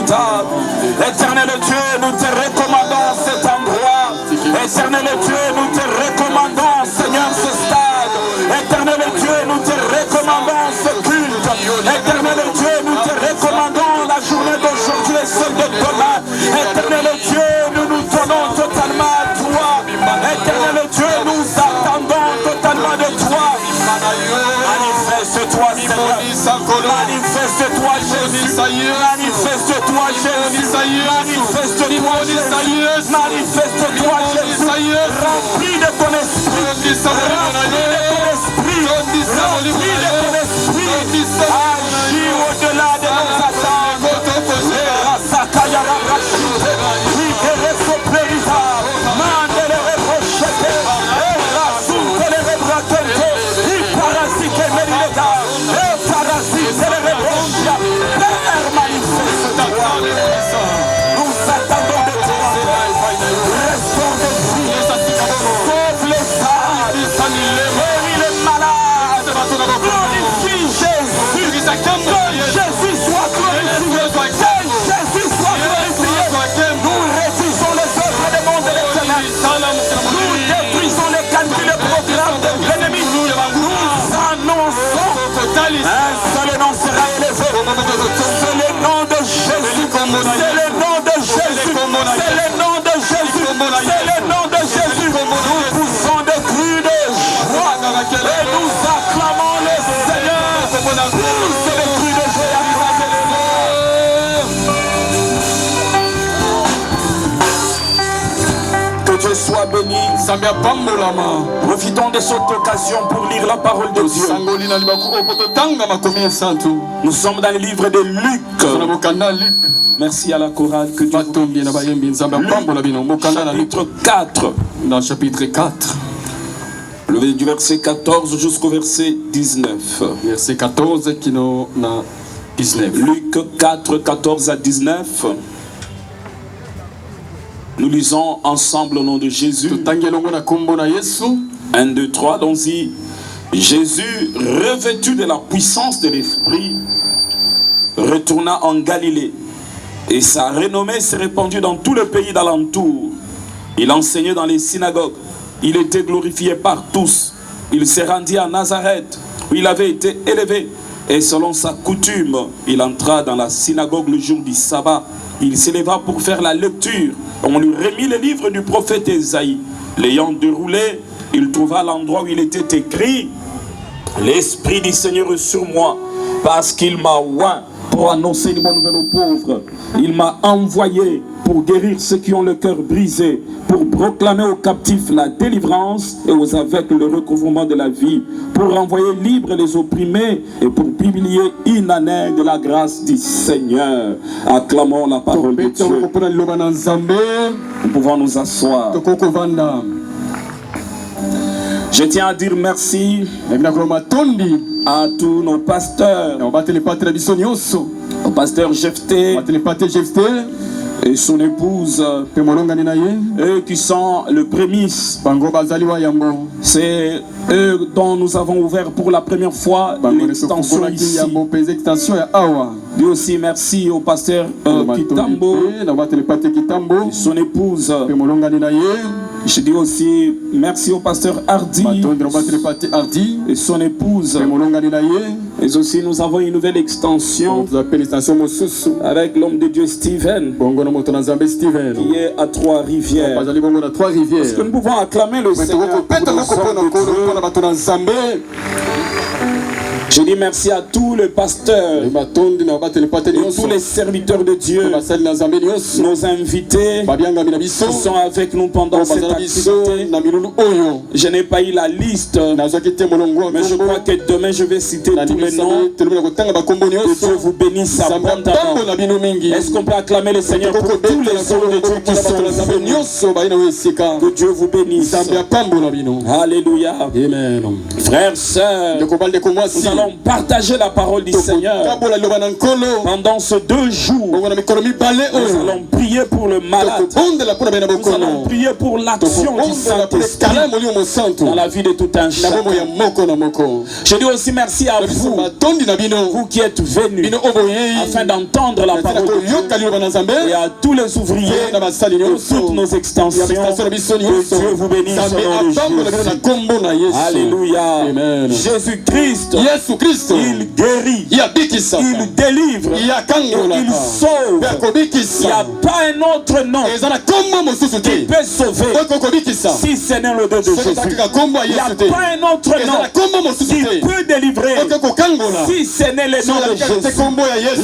véritable. Éternel Dieu, nous te recommandons cet endroit. Éternel Dieu, nous te recommandons, Seigneur, ce stade. Éternel Dieu, nous te recommandons ce culte. Éternel Dieu, nous te recommandons la journée d'aujourd'hui et celle de demain. Éternel Dieu, nous nous donnons totalement à toi. Éternel Dieu, nous attendons totalement de toi. Manifeste-toi, Seigneur. Manifeste-toi, Jésus. Manifeste-toi, Jésus. Manifeste-toi, Jésus. Manifeste-toi, Jésus. Remplis de ton esprit. Remplis de ton esprit. Remplis de ton esprit. Agis au-delà de nos attentes. Rasakaya Rakashite. Rigereso Perita. Mandele Reprochete. Rasukele Rebrakente. Iparasike Merileta. Parasite Rebrochia. Père, manifeste-toi. Nous attendons de toi. Restons de vie. Sauve les sages. Guéris les malades. Glorifie Jésus. Que Jésus soit glorifié. Que Jésus soit glorifié. Nous refusons les œuvres des mondes et des ténèbres. Nous détruisons les calculs et programmes de l'ennemi. Nous annonçons un seul nom sera élevé. C'est le nom de Jésus. C'est le nom de Jésus. C'est le nom de Jésus. C'est le nom de Jésus. Nous poussons des cris de joie et nous acclamons le Seigneur. Pousse des cris de joie. Que Dieu soit béni. Profitons de cette occasion pour lire la parole de Dieu. Nous sommes dans le livre de Luc. Merci à la chorale que Dieu vous bénisse. Chapitre 4. Dans chapitre 4. Du verset 14 jusqu'au verset 19. Verset 14 qui nous a 19. Luc 4, 14 à 19. Nous lisons ensemble au nom de Jésus. 1, 2, 3, allons-y. Jésus, revêtu de la puissance de l'Esprit, retourna en Galilée. Et sa renommée s'est répandue dans tout le pays d'alentour. Il enseignait dans les synagogues. Il était glorifié par tous. Il se rendit à Nazareth, où il avait été élevé. Et selon sa coutume, il entra dans la synagogue le jour du sabbat. Il s'éleva pour faire la lecture. On lui remit le livre du prophète Ésaïe. L'ayant déroulé, il trouva l'endroit où il était écrit « L'Esprit du Seigneur est sur moi, parce qu'il m'a oint pour annoncer une bonne nouvelle aux pauvres. Il m'a envoyé pour guérir ceux qui ont le cœur brisé, pour proclamer aux captifs la délivrance et aux aveugles le recouvrement de la vie, pour renvoyer libres les opprimés et pour publier une année de la grâce du Seigneur. » Acclamons la parole de Dieu. Nous pouvons nous asseoir. Je tiens à dire merci à tous nos pasteurs, au pasteur Jephté et son épouse, eux qui sont le prémisse. C'est eux dont nous avons ouvert pour la première fois l'extension ici. Dis aussi merci au pasteur Kitambo et son épouse. Je dis aussi merci au pasteur Hardy et son épouse. Et aussi nous avons une nouvelle extension avec l'homme de Dieu Steven qui est à Trois-Rivières. Est-ce que nous pouvons acclamer le Seigneur pour nos hommes de Dieu? Je dis merci à tous les pasteurs et tous les serviteurs de Dieu, nos invités qui sont avec nous pendant cette activité. Je n'ai pas eu la liste, mais je crois que demain je vais citer tous les noms. Que Dieu vous bénisse abondamment. Est-ce qu'on peut acclamer le Seigneur pour tous les hommes de Dieu qui sont venus? Que Dieu vous bénisse. Alléluia. Frères, sœurs, nous allons partager la parole du Seigneur pendant ces 2 jours. Nous allons prier prié pour le malade. Nous allons prier pour l'action du Saint-Esprit dans la vie de tout un chacun. Je dis aussi merci à vous, vous qui êtes venus afin d'entendre la parole de Dieu, et à tous les ouvriers de toutes nos extensions. Que Dieu vous bénisse au nom de Jésus. Alléluia. Jésus-Christ, il guérit, il délivre, il sauve. Il n'y a pas un autre nom qui peut sauver si ce n'est le nom de Jésus. Il n'y a pas un autre nom qui peut délivrer si ce n'est le nom de Jésus.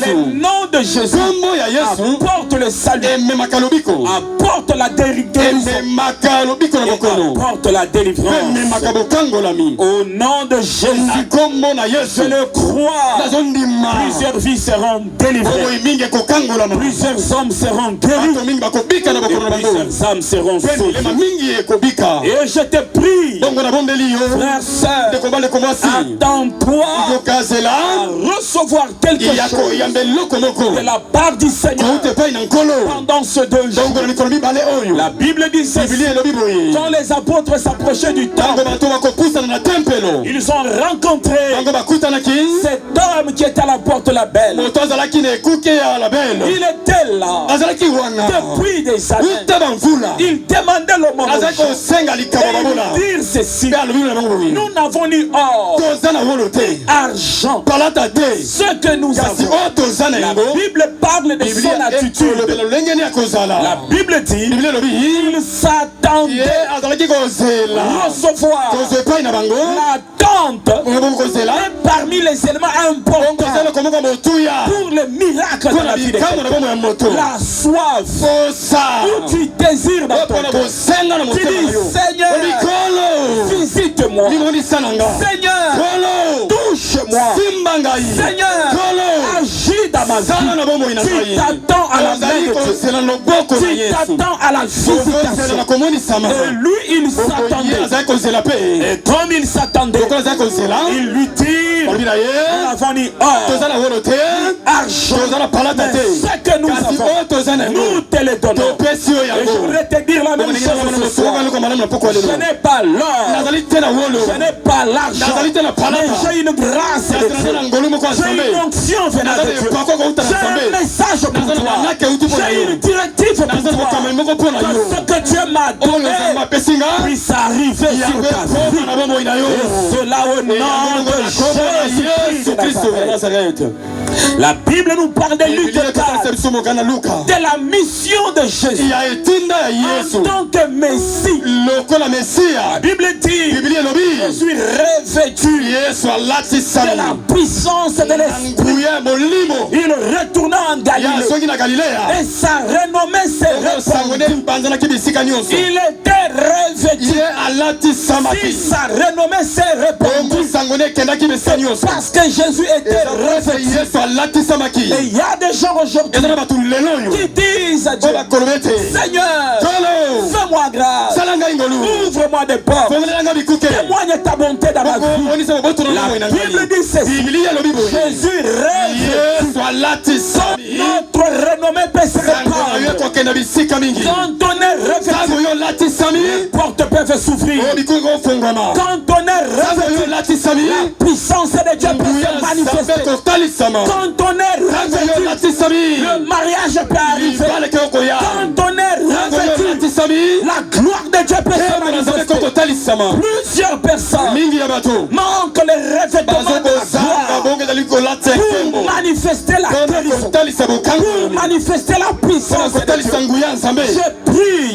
Le nom de Jésus apporte le salut, apporte la guérison, apporte la délivrance. Au nom de Jésus, je le crois, plusieurs vies seront délivrées, plusieurs hommes seront guéris, et plusieurs âmes seront sauvées. Et je te prie, frère, sœur, attends-toi à recevoir quelque chose de la part du Seigneur pendant ce 2 jours. La Bible dit ceci: quand les apôtres s'approchaient du temple, ils ont rencontré cet homme qui était à la porte de la belle. Il était là depuis des années. Il demandait l'aumône. Et il dit ceci: nous n'avons ni or, argent, ce que nous avons. La Bible parle de son attitude. La Bible dit il s'attendait à recevoir l'attente est parmi les éléments importants pour le miracle de la vie. La soif où tu désires dans ton cœur. Tu dis: Seigneur, visite-moi. Seigneur, touche-moi. Seigneur, agis dans ma vie. Tu t'attends à la main de Dieu. Tu t'attends à la visitation. Et lui, il s'attendait. Et comme il s'attendait, il lui dit: nous n'avons ni or, argent, mais ce que nous avons, nous te le donnons. Et je voudrais te dire la même chose ce soir. Je n'ai pas l'or, je n'ai pas l'argent, mais j'ai une grâce de Dieu. J'ai une onction venant de Dieu. J'ai un message pour toi. J'ai une directive pour toi. Que ce que Dieu m'a donné puisse arriver sur ta vie. Et cela au nom de Jésus-Christ de Nazareth. La Bible nous parle de Luc 4, de la mission de Jésus en tant que Messie. La Bible dit: je suis revêtu de la puissance de l'Esprit. Il retourna en Galilée et sa renommée s'est répandue. Il était revêtu. Si sa renommée s'est répandue, parce que Jésus était revêtu. Et il y a des gens aujourd'hui qui disent à Dieu: Seigneur, fais-moi grâce, ouvre-moi des portes, témoigne ta bonté dans ma vie. La Bible dit ceci: Jésus rêve, notre renommée peut se répandre. Quand on est revêtu, les portes peuvent s'ouvrir. Quand on est revêtu, la puissance de Dieu peut se manifester. Quand on est revêtu, le mariage peut arriver. Quand on est revêtu, la gloire de Dieu peut se manifester. Plusieurs personnes manquent le revêtement de la gloire pour manifester la guérison, pour manifester la puissance de Dieu. Je prie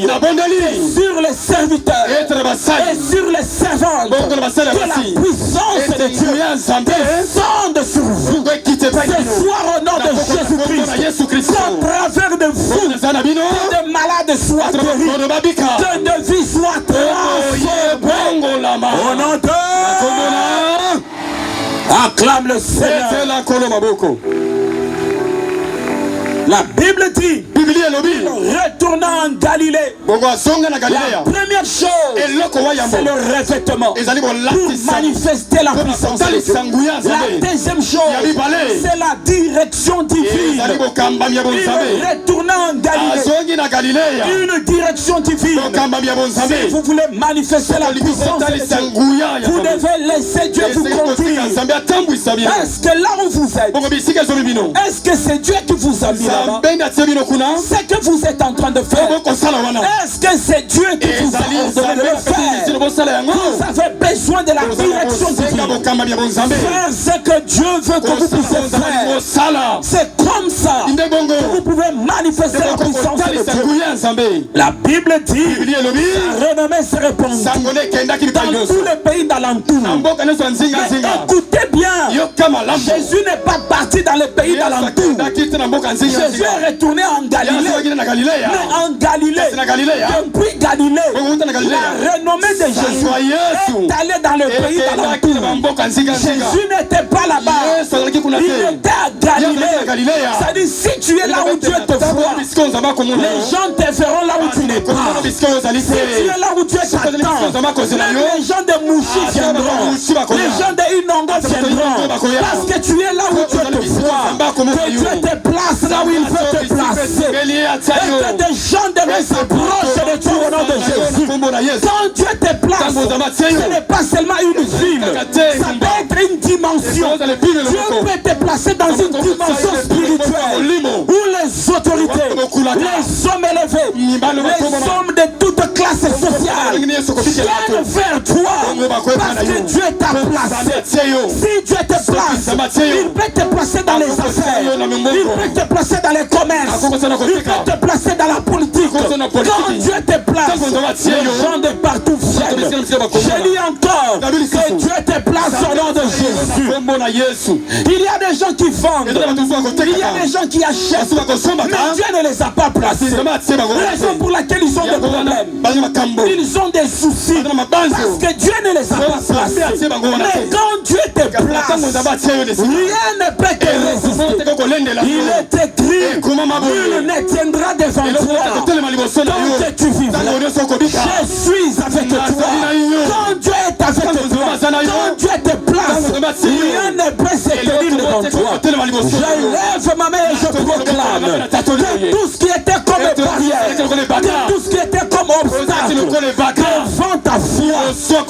sur les serviteurs et sur les servantes que la puissance de Dieu descende sur vous. Ce soir, au nom de Jésus-Christ, qu'au travers de vous, que de malades soient guéris, que de vies soient transformées. Au nom de... Acclame le Seigneur. La Bible dit retournant en Galilée, la première chose, c'est le revêtement pour manifester la puissance de Dieu. La deuxième chose, c'est la direction divine. Il retournant en Galilée, une direction divine. Si vous voulez manifester la puissance de Dieu, vous devez laisser Dieu vous conduire. Est-ce que là où vous êtes, est-ce que c'est Dieu qui vous a mis là-bas? Ce que vous êtes en train de faire, est-ce que c'est Dieu qui vous a ordonné de le faire? Vous avez besoin de la direction divine. Faire ce que Dieu veut que vous puissiez faire. C'est comme ça que vous pouvez manifester la puissance de Dieu. La Bible dit, sa renommée se répandue dans tous les pays d'alentour. Écoutez bien, Jésus n'est pas parti dans les pays d'alentour. Jésus est retourné en Galilée. Mais en Galilée, depuis Galilée, la renommée de Jésus est allée dans le pays d'alentour. Jésus n'était pas là-bas. Il était à Galilée. Ça dit, si tu es là où Dieu te voit, les gens te verront là où tu n'es pas. Si tu es là où Dieu t'attend, même les gens de Mouchi viendront. Les gens de Inongo viendront. Parce que tu es là où Dieu te voit. Que Dieu te place là où il veut te placer. Et que des gens de nous s'approchent de toi au nom de Jésus. Quand Dieu te place, ce n'est pas seulement une ville. Ça peut être une dimension. Dieu peut te placer dans une dimension spirituelle où les autorités, les hommes élevés, les hommes de toute classe sociale viennent vers toi parce que Dieu t'a placé. Si Dieu te place, il peut te placer dans les affaires, il peut te placer dans les commerces, il peut te placer dans la politique. Quand Dieu te place, les gens de partout viennent. Je dis encore que Dieu te place au nom de Jésus. Il y a des gens qui vendent, il y a des gens qui achètent, mais Dieu ne les a pas placés. Raison pour laquelle ils ont des problèmes, ils ont des soucis, parce que Dieu ne les a pas placés. Mais quand Dieu te place, rien ne peut te résister. Il est écrit, nul ne tiendra devant toi tant que tu vivras. Je suis avec toi. Quand Dieu est avec toi, quand Dieu te place, rien ne peut se tenir devant toi. Je lève ma main et je proclame que tout ce qui était comme barrière, que tout ce qui était comme obstacle devant ta foi,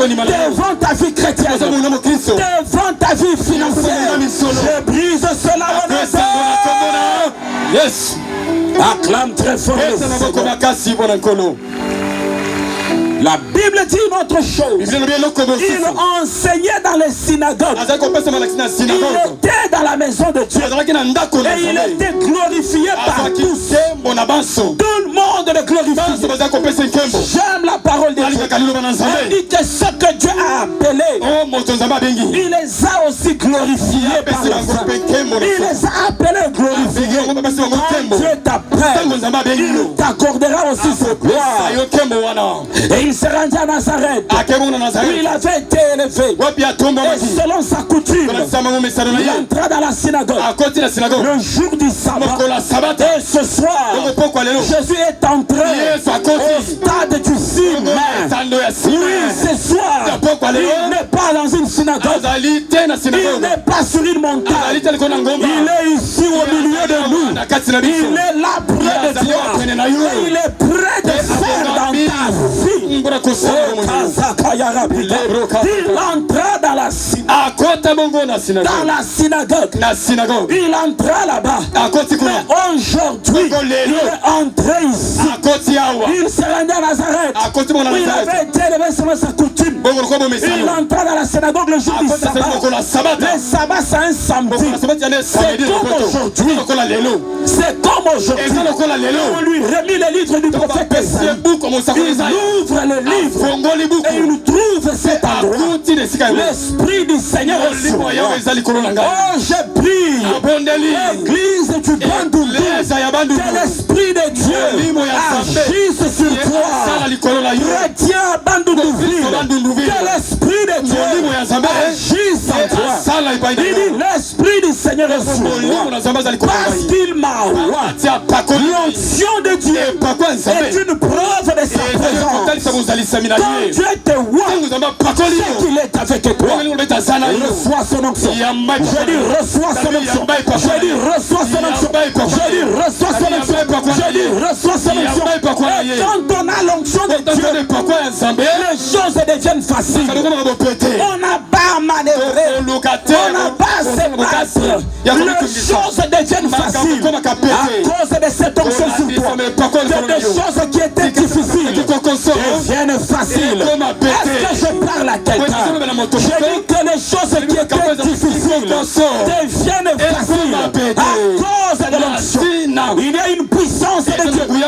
devant ta vie chrétienne, devant ta vie financière, je brise cela au nom de Jésus. Yes. Acclame très fort. La Bible dit une autre chose. Il enseignait dans les synagogues. Il était dans la maison de Dieu. Et il était glorifié par tous. Tout le monde le glorifie. J'aime la parole de Dieu. Elle dit que ce que Dieu a appelé, il les a aussi glorifiés par la foi. Il les a appelés glorifiés. Quand Dieu t'appelle, il t'accordera aussi sa gloire. Et il s'est rendu à Nazareth, où il avait été élevé. Et selon sa coutume, il entra dans la synagogue le jour du sabbat. Et ce soir, Jésus est entré au stade du cinéma. Oui, ce soir, il n'est pas dans une synagogue, il n'est pas sur une montagne, il est ici au milieu de nous. Il est là près de toi. Et il est prêt de faire dans ta vie. Il entra dans la synagogue. Il entra là-bas. Mais aujourd'hui, il est entré ici. Il s'est rendu à Nazareth. Il avait été élevé selon sa coutume. Il entra dans la synagogue le jour du sabbat. Le sabbat, c'est un samedi. C'est comme aujourd'hui. C'est comme aujourd'hui. On lui remet le livre du prophète Esaïe. Il ouvre le livre et il trouve cet endroit. L'Esprit du Seigneur est sur moi. Oh, je prie, Église du Bandundu, que l'Esprit de Dieu agisse sur toi. Chrétien Bandundu, que l'Esprit de Dieu agisse en toi. Il dit, l'Esprit du Seigneur Parce qu'il m'a oint. L'onction de Dieu est une preuve de sa présence. Quand Dieu te oint, c'est qu'il est avec toi. Reçois son onction. Je dis reçois son onction. Je dis reçois son onction. Je dis reçois son onction. Je dis reçois son onction. Et quand on a l'onction de Dieu, les choses deviennent faciles. On n'a pas à manœuvrer. On n'a pas à se battre. Les choses deviennent faciles à cause de cette onction sur toi. Que des choses qui étaient difficiles deviennent faciles. Est-ce que je parle à quelqu'un? Je dis que les choses qui étaient difficiles deviennent faciles à cause de l'onction. Il y a une puissance de Dieu qui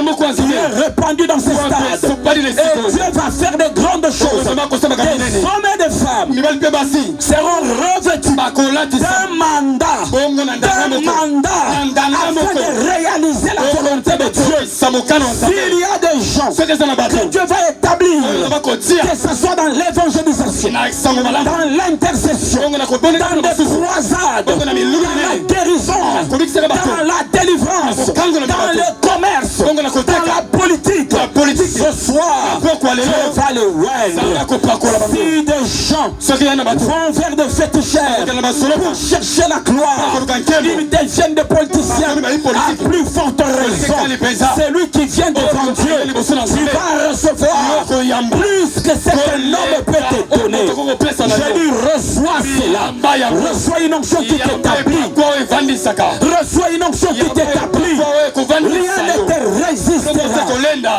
est répandue dans ce stade. Et Dieu va faire de grandes choses. Des hommes et des femmes seront revêtus d'un mandat afin de réaliser la volonté de Dieu. S'il y a des gens que Dieu va établir, que ce soit dans l'évangélisation, dans l'intercession, dans des croisades, dans la guérison, dans la délivrance, dans le commerce, dans la politique, ce soir, Dieu va le rendre. Si des gens vont vers des féticheurs pour chercher la gloire, ils deviennent des politiciens à plus forte raison. C'est lui qui vient devant Dieu, tu vas recevoir plus que ce que l'homme peut te donner. Je lui reçois cela. Reçois une onction qui t'établit. Reçois une onction qui t'établit. Rien ne te résistera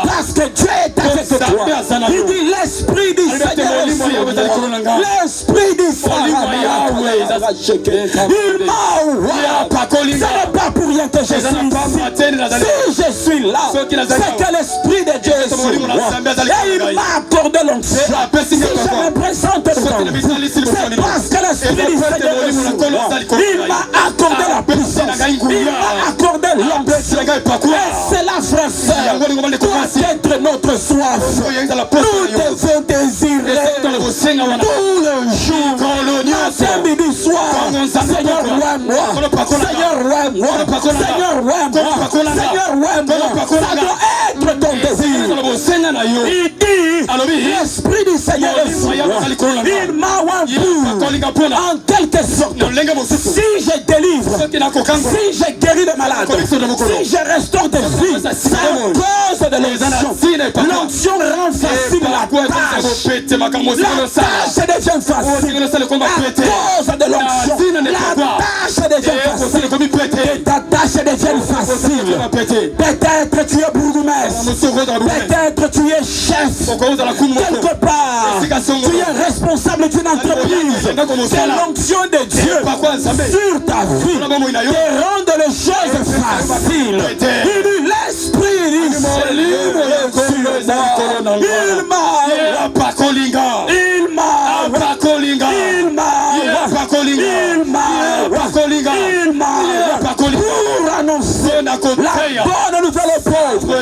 parce que Dieu est avec toi. Il dit l'esprit du Seigneur est sur moi. L'esprit du Seigneur il m'a oint. Ce n'est pas pour rien que je suis ici. Si je suis là, c'est que l'esprit de Dieu est sur moi. Et il m'a accordé l'onction. Si je me présente devant vous, c'est parce que l'esprit du Seigneur est sur moi. Il m'a accordé la puissance. Il m'a accordé l'onction. Et c'est la frère sœur doit être notre soif. Nous devons désirer tout le jour. Matin, midi, soir. Seigneur, oint-moi. Seigneur, oint-moi. Seigneur, oint-moi. Seigneur, oint-moi. Ça doit être ton désir. Il dit, l'esprit du Seigneur est sur moi. Il m'a oint en quelque sorte. Si je délivre, si je guéris les malades, si je restaure des vies, c'est à cause de l'onction. L'onction rend facile la tâche. La tâche devient facile à cause de l'onction. La tâche devient facile. Et ta tâche devient facile. Peut-être tu es bourgmestre. Peut-être tu es chef. Quelque part, tu es responsable d'une entreprise. C'est l'onction de Dieu sur ta vie qui rend les choses faciles. Il dit l'esprit du Seigneur est sur moi. Il m'a pour annoncer la bonne nouvelle aux pauvres.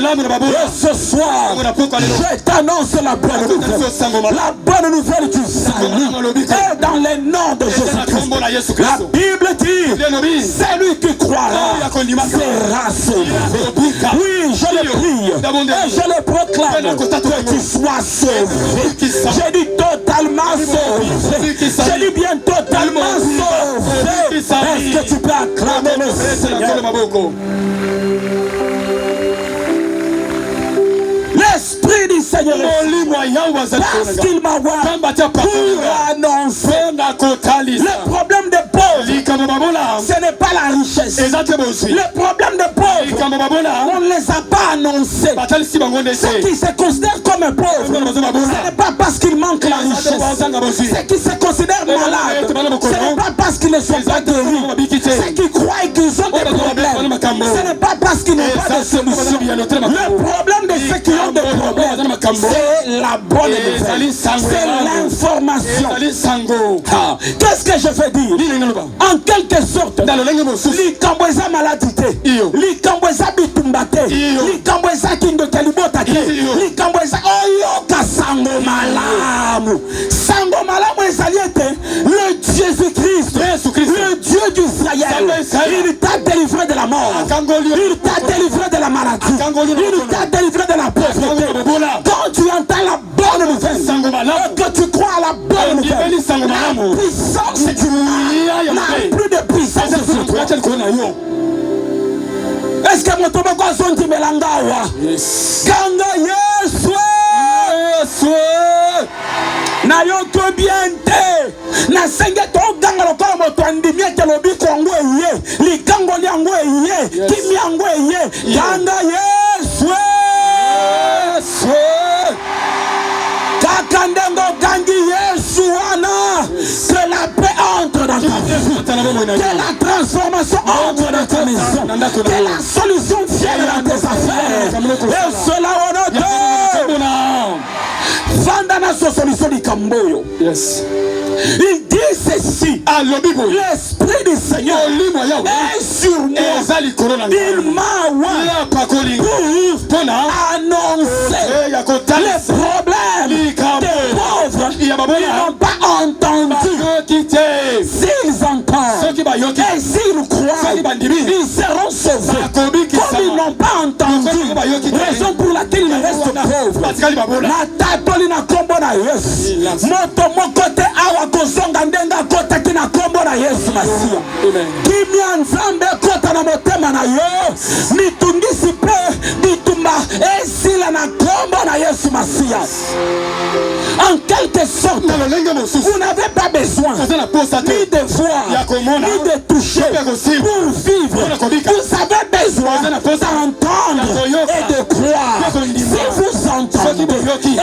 Et ce soir, je t'annonce la bonne nouvelle. La bonne nouvelle du salut. Et dans les noms de Jésus-Christ. La Bible dit, celui qui croira sera sauvé. Oui, je le prie et je le proclame que tu sois sauvé. J'ai dit totalement sauvé. J'ai dit bien totalement sauvé. Est-ce que tu peux acclamer le Seigneur? L'esprit du Seigneur est parce qu'il m'a oint pour annoncer. Le problème des pauvres, ce n'est pas la richesse. Le problème des pauvres, on ne les a pas annoncés. Ceux qui se considèrent comme pauvres, ce n'est pas parce qu'ils manquent la richesse. Ceux qui se considèrent malades, ce n'est pas parce qu'ils ne sont pas guéris. Ceux qui croient qu'ils ont des problèmes, ce n'est pas parce qu'ils n'ont pas de solution. Le problème de ceux qui ont des problèmes, c'est la bonne nouvelle. C'est l'information. Qu'est-ce que je veux dire? En quelque sorte, l'ikambweza maladité, l'ikambweza bitumbate, l'ikambweza kindokalibotake, l'ikambweza oyoka sango malamu. Sango malamu ezaliete le Jésus-Christ, le Dieu d'Israël, Il t'a délivré de la mort. Il t'a délivré de la maladie. Il t'a délivré de la pauvreté. Quand tu entends la bonne nouvelle et que tu crois à la bonne nouvelle, la puissance du mal n'a plus de puissance sur toi. Est-ce que mon tomo kwa zonti melanga wa? Kanga Yesu. Na yoto biente. Na senge to ganga lokola moto andimi ke lobi kongo eye. Li kango liango eye. Kimi ango eye. Kanga Yesu. Kakandengo gangi Yesu wana. Que la paix entre dans ta vie. Que la transformation entre dans ta maison. Que la solution vienne dans tes affaires. Et cela on note. Vandana so solution di Kamboyo. Yes. Il dit ceci. L'Esprit du Seigneur est sur moi. Il m'a envoyé pour annoncer les problèmes des pauvres. Ils n'ont pas entendu. S'ils entendent et s'ils croient, ils seront sauvés. Comme ils n'ont pas entendu, raison pour laquelle ils restent pauvres. Na kombo na Yesu. Moto mokote awa kozonga ndenga kota kina kombo na Yesu Masia. Kimia nzambe kota na motema na yo. Mitungisi pe bitumba esila na kombo na Yesu Masia. En quelque sorte, vous n'avez pas besoin ni de voir, ni de toucher pour vivre. Vous avez besoin d'entendre et de croire. Si vous entendez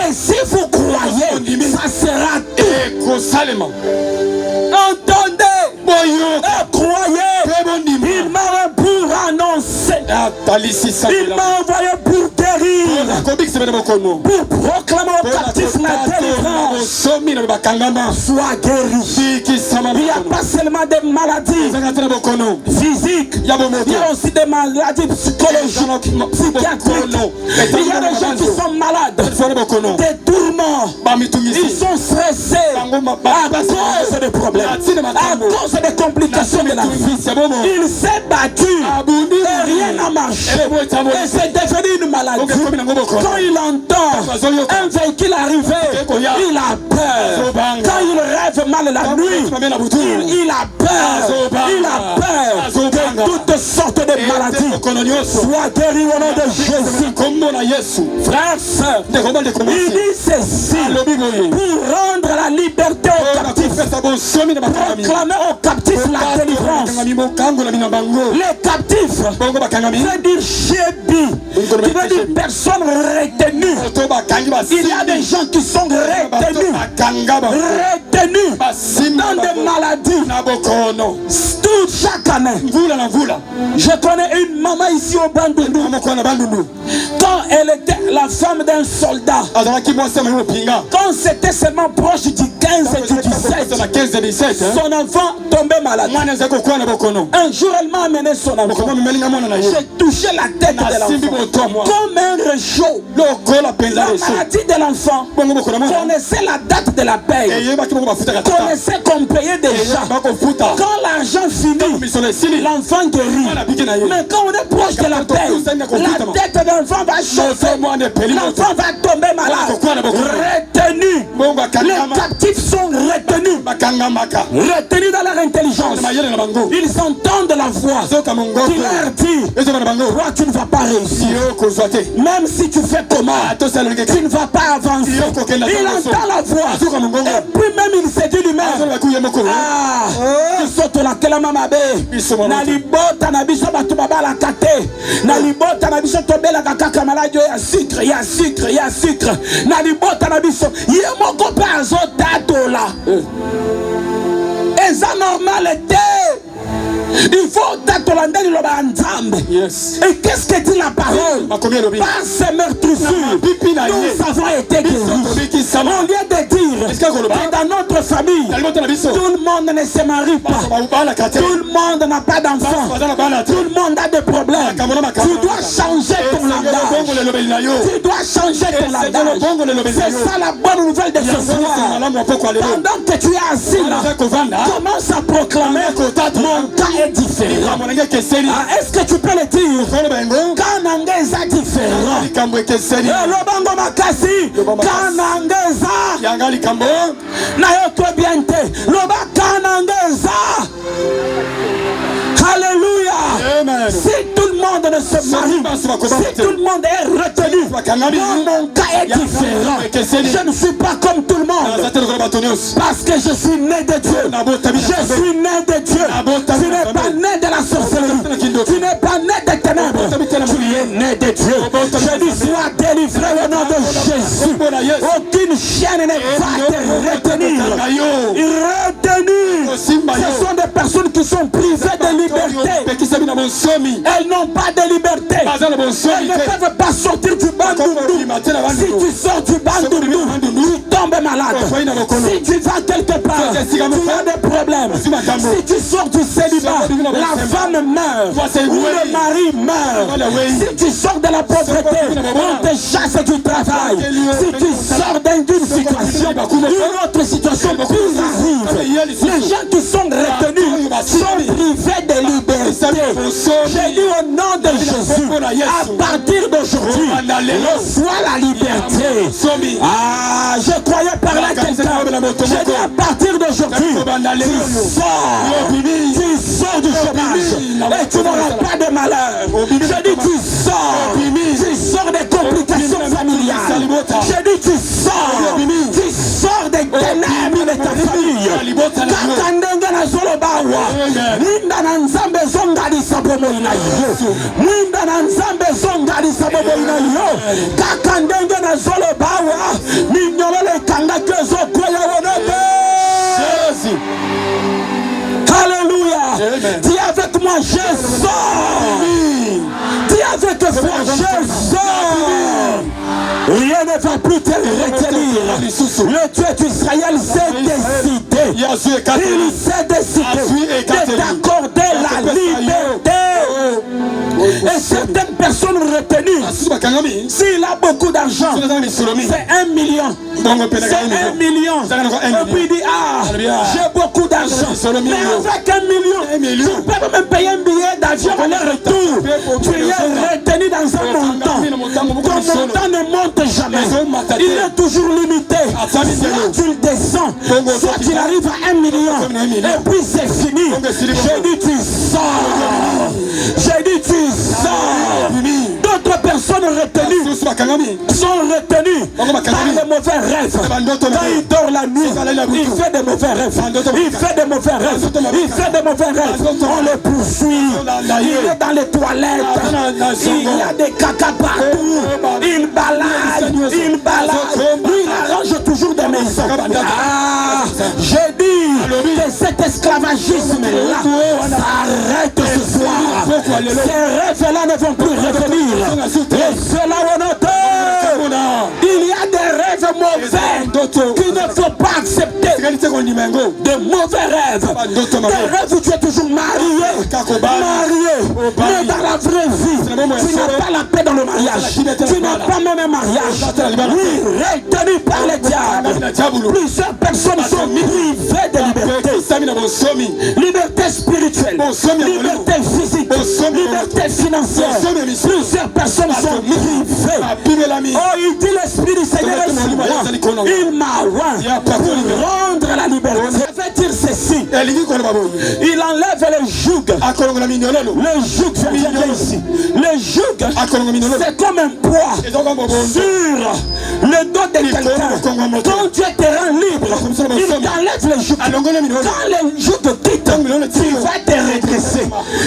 et si vous croyez, ça sera tout. Entendez et croyez. Il m'a pour annoncer. Il m'a envoyé pour guérir, pour proclamer aux captifs la délivrance. Sois guéri. Il n'y a pas seulement des maladies physiques, il y a aussi des maladies psychologiques, psychiatriques. Il y a des gens qui sont malades, des tourments. Ils sont stressés à cause des problèmes, à cause des complications de la vie. Il s'est battu et rien n'a marché. Et c'est devenu une maladie. Quand il entend un véhicule arriver, il a peur. Quand il rêve mal la nuit, il a peur. Il a peur de toutes sortes de maladies. Sois guéri au nom de Jésus. Frères, sœurs, il dit ceci pour rendre la liberté aux captifs, proclamer aux captifs la délivrance. Les captifs, veut dire chébi, qui veut dire personne retenue. Il y a des gens qui sont retenus dans des maladies. Toute chaque année, je connais une maman ici au Bandundu. Quand elle était la femme d'un soldat, quand c'était seulement proche du 15 et du 17, son enfant tombait malade. Un jour, elle m'a amené son enfant. J'ai touché la tête de l'enfant comme un réchaud. La maladie de l'enfant connaissait la date de la paye, connaissait qu'on payait déjà. Quand l'argent finit, l'enfant guérit. Mais quand on est proche de la paye, la tête de l'enfant va chauffer, l'enfant va tomber malade. Retenu. Les captifs sont retenus dans leur intelligence. Ils entendent la voix qui leur dit: toi tu ne vas pas réussir. Même si tu fais comment, tu ne vas pas avancer. Il entend la voix et puis même il se dit lui-même: ah, soto la kelama mabe na libota na biso batu babala kate na libota na biso tobela kaka maladi ya sucre na libota na biso ye moko pa azotatola eza normal était. Il faut t'attendre le banzambe. Et qu'est-ce que dit la parole? Par ces meurtrissures, nous avons été guéris. Au lieu de dire que dans notre famille, tout le monde ne se marie pas, tout le monde n'a pas d'enfants, tout le monde a des problèmes. Tu dois changer ton langage. Tu dois changer ton langage. C'est ça la bonne nouvelle de ce soir. Pendant que tu es assis là, commence à proclamer: mon cas est différent. Est-ce que tu peux le dire? Kanangeza différent. Lobango makasi. Kanangeza. Na yoto biente. Loba kanangeza. Alléluia. Si tout le monde ne se marie, si tout le monde est retenu, mon cas est différent. Je ne suis pas comme tout le monde. Parce que je suis né de Dieu. Je suis né de Dieu. Tu n'es pas né de la sorcellerie. Tu n'es pas né des ténèbres. Tu es né de Dieu. Je dis sois délivré au nom de Jésus. Aucune chaîne ne va te retenir. Retenir. Ce sont des personnes qui sont privées de liberté. Elles n'ont pas de liberté. Elles ne peuvent pas sortir du bandoundou. Si tu sors du bandoundou, tu tombes malade. Si tu vas quelque part, tu as des problèmes. Si tu sors du célibat, la femme meurt ou le mari meurt. Si tu sors de la pauvreté, on te chasse du travail. Si tu sors d'une situation, une autre situation plus arrive. Les gens qui sont retenus sont privés de liberté. J'ai dit au nom de Jésus, à partir d'aujourd'hui, reçois la liberté. Ah, je croyais parler à quelqu'un. J'ai dit à partir d'aujourd'hui, tu sors du chômage et tu n'auras pas de malheur. J'ai dit tu sors des complications familiales. J'ai dit tu sors des ténèbres de ta famille. Kakandenge na zolo bawa. Mwinda na nzambe zongadi sabomo ina yo. Mwinda na nzambe zongadi sabomo ina yo. Kakandenge na zolo bawa. Minyolele kanga kezo koya wonobe. Alléluia. Dis avec moi, je sors. Dis avec foi, je sors. Rien ne va plus te retenir. Le Dieu d'Israël s'est décidé. Il s'est décidé de t'accorder la liberté. Et certaines personnes retenues, s'il a beaucoup d'argent, c'est 1 million. C'est 1 million. Et puis il dit, ah, j'ai beaucoup d'argent. Mais avec 1 million, tu peux même payer un billet d'avion aller-retour. Tu es retenu dans un montant. Ton montant ne monte jamais. Il est toujours limité. Soit tu le descends, soit tu arrives à 1 million. Et puis c'est fini. J'ai dit tu sors. J'ai dit tu sors. D'autres personnes retenues sont retenues par les mauvais rêves. Quand il dort la nuit, il fait des mauvais rêves. Il fait des mauvais rêves. Il fait des mauvais rêves. On le poursuit. Il est dans les toilettes. Il y a des caca partout. Il balade. Il balade. Lui, il arrange toujours des maisons. Ah, j'ai dit que cet esclavagisme-là s'arrête ce soir. Ces rêves-là ne vont plus revenir. Et cela, il y a des rêves mauvais qu'il ne faut pas accepter. De mauvais rêves. Des rêves où tu es toujours marié. Mais dans la vraie vie, tu n'as pas la paix dans le mariage. Tu n'as pas même un mariage. Oui, retenu par le diable. Plusieurs personnes sont privées de liberté. Liberté spirituelle, liberté physique, liberté financière. Plusieurs personnes sont privées. Oh, il dit l'Esprit du Seigneur est sur moi. Il m'a oint pour rendre la liberté. Je vais dire ceci. Il enlève le joug. Le joug, je viens ici. Le joug, c'est comme un poids sur le dos de quelqu'un. Quand Dieu te rend libre, il t'enlève le joug. Quand le joug te quitte, tu vas te redresser.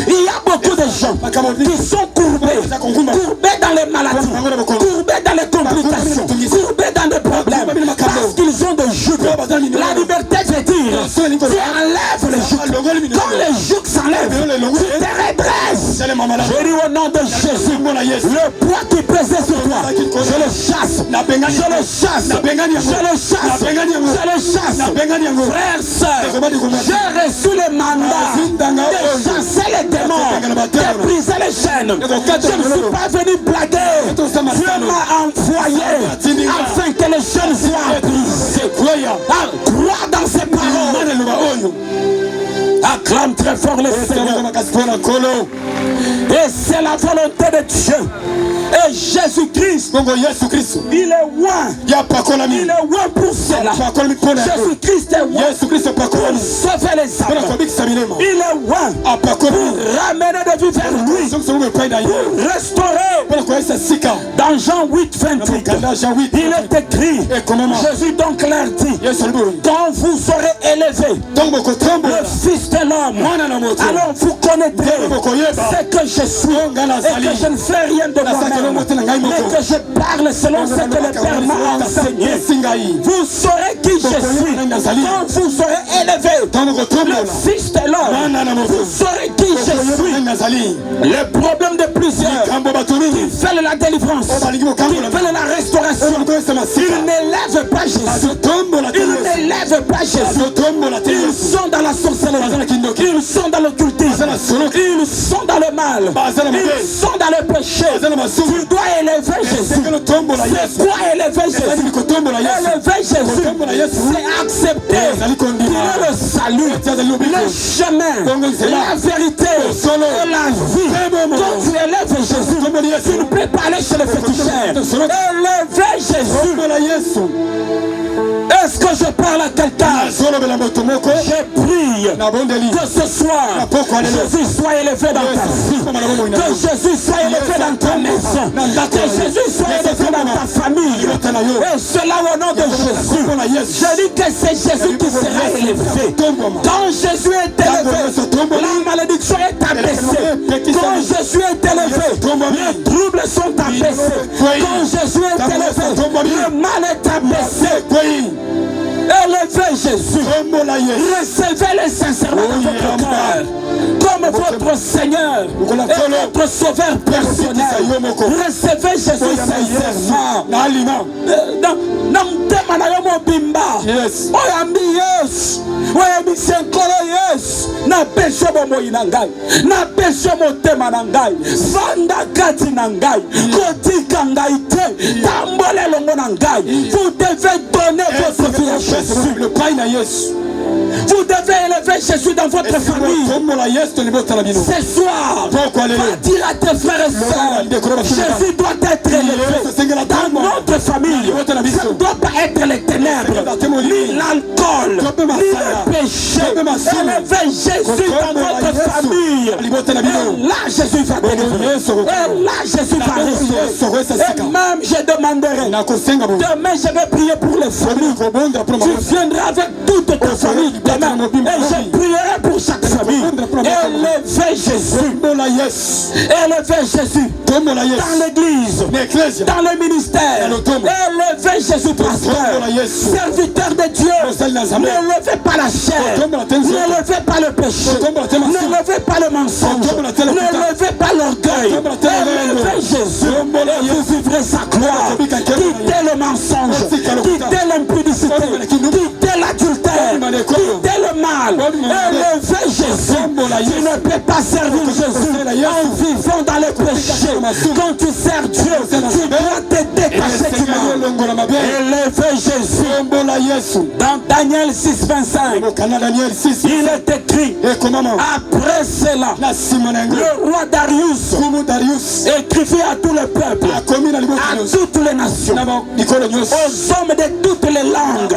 Il y a beaucoup de gens qui sont courbés dans les maladies, courbés dans les complications, courbés dans les problèmes, parce qu'ils ont des jougs. La liberté veut dire, tu enlèves les jougs. Quand les jougs s'enlèvent, tu te redresses. Je dis au nom de Jésus, le poids qui pesait sur toi, je le chasse, je le chasse, je le chasse, je le chasse. Frères, sœurs, j'ai reçu le mandat de chasser les démons, de briser les chaînes. Je ne suis pas venu blaguer. Dieu m'a envoyé afin que les chaînes soient brisées. Crois dans ses paroles. Acclame très fort le Seigneur. Et c'est la volonté de Dieu. Et Jésus-Christ, il est loin. Il est loin pour cela. Jésus-Christ est loin pour sauver les âmes. Il est loin pour ramener des vies vers lui. Pour restaurer. Dans Jean 8, 28, il est écrit, Jésus donc leur dit, quand vous serez élevés, le Fils de l'homme, alors vous connaîtrez ce que je suis et que je ne fais rien de moi-même, mais que je parle selon ce que le Père m'a enseigné. Vous saurez qui je suis quand vous serez élevés, le Fils de l'homme. Vous saurez qui je suis. Le problème de plusieurs qui veulent la délivrance, qui veulent la restauration, ils n'élèvent pas Jésus. Ils n'élèvent pas Jésus. Ils sont dans la sorcellerie, ils sont dans l'occultisme, ils sont dans le mal, ils sont dans le péché. Tu dois élever Jésus. C'est quoi élever Jésus? Élever Jésus, c'est accepter qu'il est le salut, le chemin, la vérité et la vie. Quand tu élèves Jésus, tu ne peux pas aller chez le féticheur. Élever Jésus. Est-ce que je parle à quelqu'un? Je prie que ce soir, Jésus soit élevé dans ta vie, que Jésus soit élevé dans ta maison, que Jésus soit élevé dans ta famille. Et cela au nom de Jésus. Je dis que c'est Jésus qui sera élevé. Quand Jésus est élevé, la malédiction est abaissée. Quand Jésus est élevé, les troubles sont abaissés. Quand Jésus est élevé, le mal est abaissé. Élevez Jésus. Recevez-le sincèrement dans votre cœur comme votre Seigneur et votre Sauveur personnel. Recevez Jésus sincèrement. Dans mtema na yo mobimba oyambi Yesu oyambi senkolo Yesu na pesho bomoi na ngai na pesho motema na ngai vanda kati na ngai kotika ngai te tambole longo na ngai. Vous devez donner votre vie à Jésus. Le pain na Yesu. Vous devez élever Jésus dans votre famille. Ce soir, va dire à tes frères et sœurs, Jésus doit être élevé dans notre famille. Ça ne doit pas être les ténèbres, ni l'alcool, ni le péché. Élevez Jésus dans votre famille. Et là, Jésus va délivrer. Et là, Jésus va restaurer. Et même, je demanderai, demain, je vais prier pour les familles. Tu viendras avec toute ta famille. Et je prierai pour chaque famille. Élevez Jésus. Élevez Jésus. Dans l'église. Dans le ministère. Élevez Jésus pasteur. Serviteur de Dieu. N'élevez pas la chair. N'élevez pas le péché. N'élevez pas le mensonge. N'élevez pas l'orgueil. Élevez Jésus. Et vous vivrez sa gloire. Quittez le mensonge. Quittez l'impudicité. Quittez l'adultère. Quittez le mal. Élevez Jésus. Tu ne peux pas servir Jésus en vivant dans le péché. Quand tu sers Dieu, tu dois te détacher du mal. Élevez Jésus. Dans Daniel 6, 25, il est écrit, après cela, le roi Darius écrivit à tout le peuple, à toutes les nations, aux hommes de toutes les langues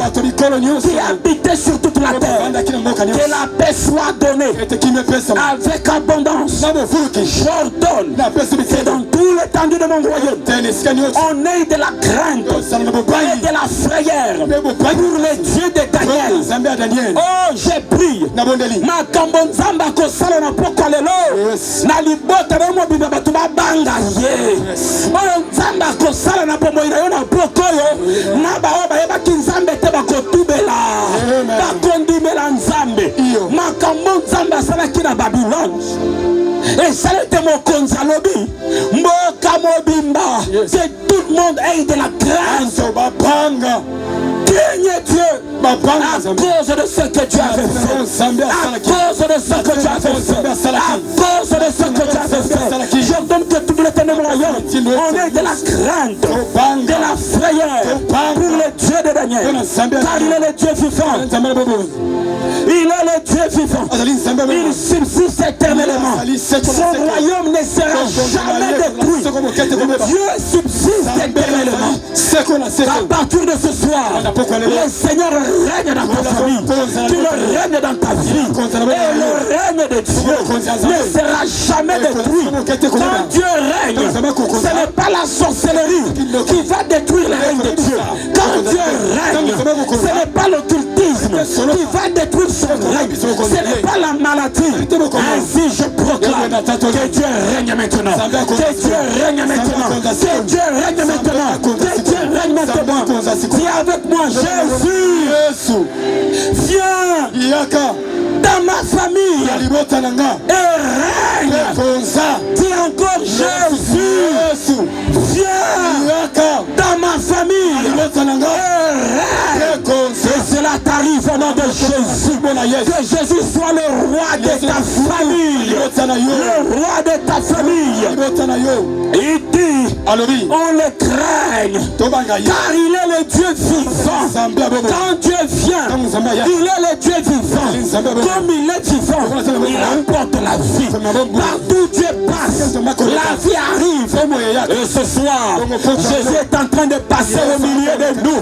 qui habitaient sur toute la terre, que la paix soit donnée avec abondance. J'ordonne que dans tout l'étendue de mon royaume, on ait de la crainte et de la frayeur pour les dieux de Daniel. Oh, j'ai pris ma kambonzamba kosala na poko lelo na libota na mo bimba batu babanga ye. Oh, nzamba kosala na pomo ina yo na poko yo na ba o ba yeba kinzambe te bakotubela bakondimela nzambe makambo nzamba sala kina Babylone. Et ça était mon konzalobi mboka mobimba. C'est tout le monde ait de la grâce. Craignez Dieu à cause de ce que tu avais fait. À cause de ce que tu avais fait. À cause de ce que tu avais fait. J'ordonne que tout le ténèbre royaume, on est de la crainte, de la frayeur pour le Dieu de Daniel, car il est le Dieu vivant. Il est le Dieu vivant. Il subsiste éternellement. Son royaume ne sera jamais détruit. Dieu subsiste éternellement. À partir de ce soir, le Seigneur règne dans ta famille. Tu le règnes dans ta vie. Et le règne de Dieu ne sera jamais détruit. Quand Dieu règne, ce n'est pas la sorcellerie qui va détruire le règne de Dieu. Quand Dieu règne, ce n'est pas l'occultisme qui va détruire son règne. Ce n'est pas la maladie. Ainsi je proclame que Dieu règne maintenant. Que Dieu règne maintenant. Que Dieu règne maintenant. Que Dieu règne maintenant. Dis avec moi, Jésus, viens dans ma famille et règne. Dis encore, Jésus, viens dans ma famille et règne. Et cela t'arrive au nom de Jésus. Que Jésus soit le roi de ta famille. Le roi de ta famille. Il dit, on le craigne, car il est le Dieu vivant. Quand Dieu vient, il est le Dieu vivant. Comme il est vivant, il apporte la vie. Partout Dieu passe, la vie arrive. Et ce soir, Jésus est en train de passer au milieu de nous.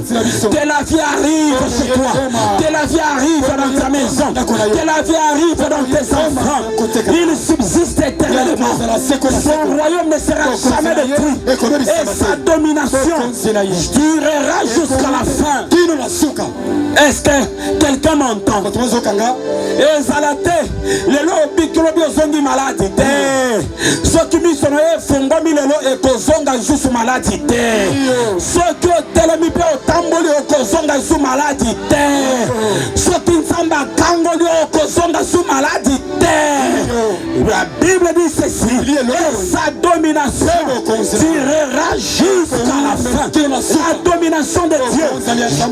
Que la vie arrive chez toi. Que la vie arrive dans ta maison. Que la vie arrive dans tes enfants. Il subsiste éternellement. Son royaume ne sera jamais détruit. Et sa domination durera jusqu'à la fin. Est-ce que quelqu'un m'entend? Ezalate lelo bikilo biozongi maladi te. Soki misono efungwami lelo ekozonga lisusu maladi te. Soki otelemi pe otamboli okozonga lisusu maladi te. Soki nzambe akangoli okozonga lisusu maladi te. La Bible dit ceci, et sa domination durera jusqu'à la fin. La domination de Dieu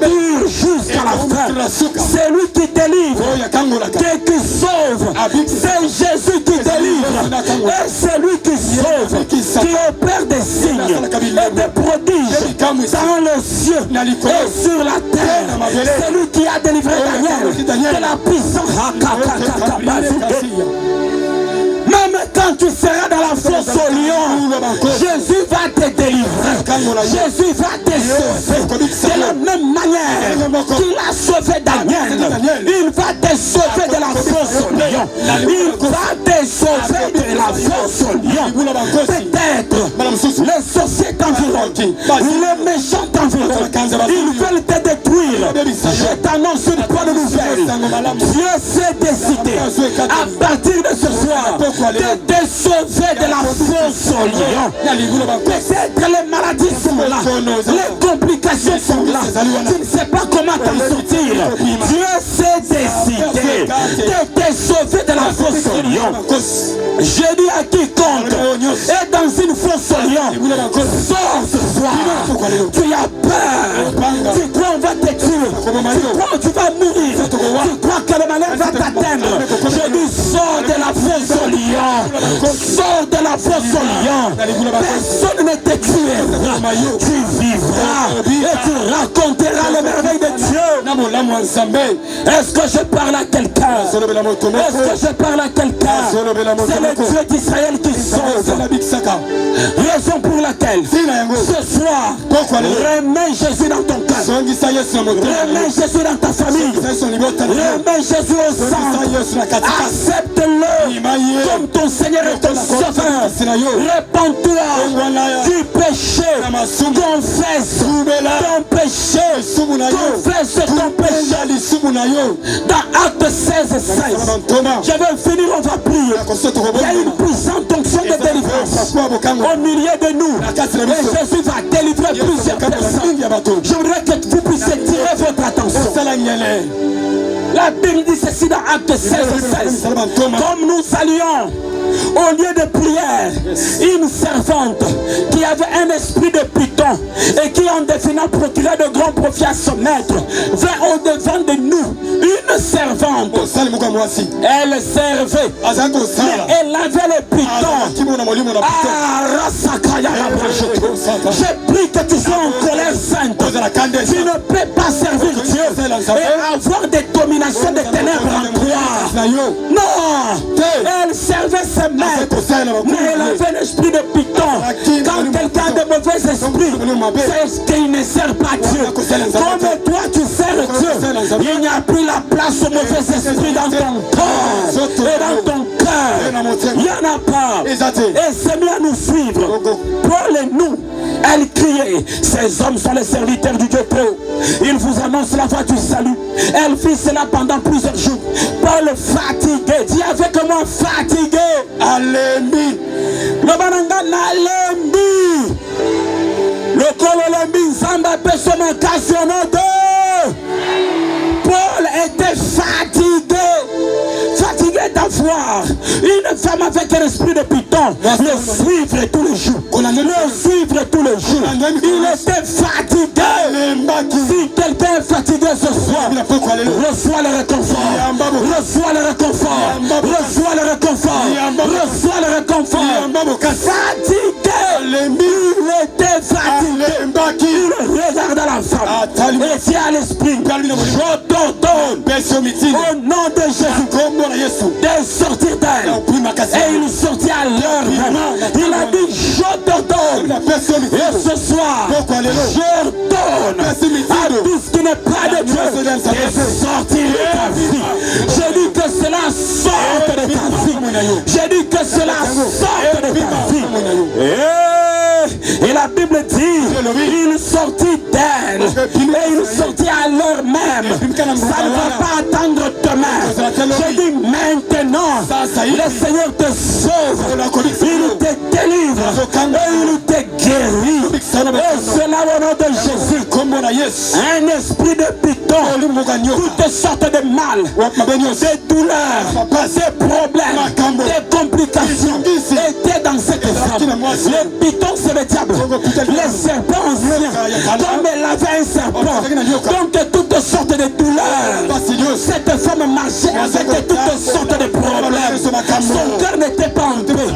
dure jusqu'à la fin. C'est lui qui délivre, qui sauve. C'est Jésus qui délivre. Et c'est lui qui sauve, qui opère des signes et des prodiges dans les cieux et sur la terre. C'est lui qui a délivré Daniel de la puissance. Même quand tu seras dans la fosse au lion, Jésus va te délivrer. Jésus va te sauver. De la même manière qu'il a sauvé Daniel, il va te sauver de la fosse au lion. Il va te sauver de la fosse au lion. Peut-être les sorciers t'environnent, les méchants t'environnent, ils veulent te détruire. Je t'annonce une bonne nouvelle. Dieu s'est décidé à partir de ce soir de te sauver de la fosse au lion. Peut-être les maladies sont là, les complications sont là. Tu ne sais pas comment t'en sortir. Dieu s'est décidé de te sauver de la fosse au lion. Je dis à quiconque est dans une fosse au lion, sors ce soir. Tu as peur, tu crois on va te tuer, tu crois tu vas mourir, tu crois que le malheur va t'atteindre. Je dis sors de la fosse au lion, sors de la fosse au lion. Personne ne te tuera, tu vivras et tu raconteras les merveilles de Dieu. Est-ce que je parle à quelqu'un? Est-ce que je parle à quelqu'un? C'est le Dieu d'Israël qui sauve. Raison pour laquelle ce soir, remets Jésus dans ton cœur, remets Jésus dans ta famille, remets Jésus au centre, accepte-le comme ton Seigneur et ton Sauveur. Répands-toi du péché, confesse ton péché, confesse ton péché. Dans Acte 16:16, je vais finir, on va prier. Il y a une puissante onction de délivrance au milieu de nous. Et Jésus va délivrer plusieurs personnes. Je voudrais que vous puissiez tirer votre attention. La Bible dit ceci dans Acte 16:16. Comme nous allions au lieu de prière, une servante qui avait un esprit de pique Python et qui en devenant procureur de grands profits à son maître vint au-devant de nous une servante. Elle servait, mais elle avait le Python. J'ai pris que tu sois en colère sainte. Tu ne peux pas servir Dieu et avoir des dominations de ténèbres en toi. Non, elle servait ses maîtres, mais elle avait l'esprit de Python. Quand quelqu'un a de mauvais esprits, c'est qu'il ne sert pas Dieu. Comme toi tu sers Dieu, il n'y a plus la place au mauvais esprit dans ton corps et dans ton cœur. Il n'y en a pas. Et c'est mieux à nous suivre. Paul et nous, elle criait, ces hommes sont les serviteurs du Dieu très haut. Ils vous annoncent la voie du salut. Elle fit cela pendant plusieurs jours. Paul fatigué, dis avec moi fatigué. Alembi. Le banangana alembi. Le cololembi zamba personne occasionnade. Paul était fatigué. Fatigué d'avoir une femme avec un esprit de Python le suivre tous les jours. Le suivre tous les jours. Il était fatigué. Si quelqu'un est fatigué ce soir, reçois le réconfort. Reçois le réconfort. Reçois le réconfort. Reçois le réconfort. Fatigué. Il était fatigué. Il regarde la femme. Et dit à l'esprit, je t'ordonne au nom de Jésus de sortir d'elle. Et il sortit à l'heure même. Il a dit, je t'ordonne. Et ce soir, je donne à tout ce qui n'est pas de Dieu de sortir de ta vie. Je dis que cela sorte de ta vie. Je dis que cela sorte de ta vie. Et la Bible dit, il sortit d'elle et il sortit à l'heure même. Ça ne va pas attendre demain. Je dis maintenant, le Seigneur te sauve, il te délivre et il te guérit. Et cela au nom de Jésus. Un esprit de Python, toutes sortes de mal, des douleurs, des problèmes, des complications étaient dans cette femme. Le Python c'est le diable. Les serpents anciens, comme elle avait un serpent, donc toutes sortes de douleurs. Cette femme marchait avec toutes sortes de problèmes. Son cœur n'était pas en paix.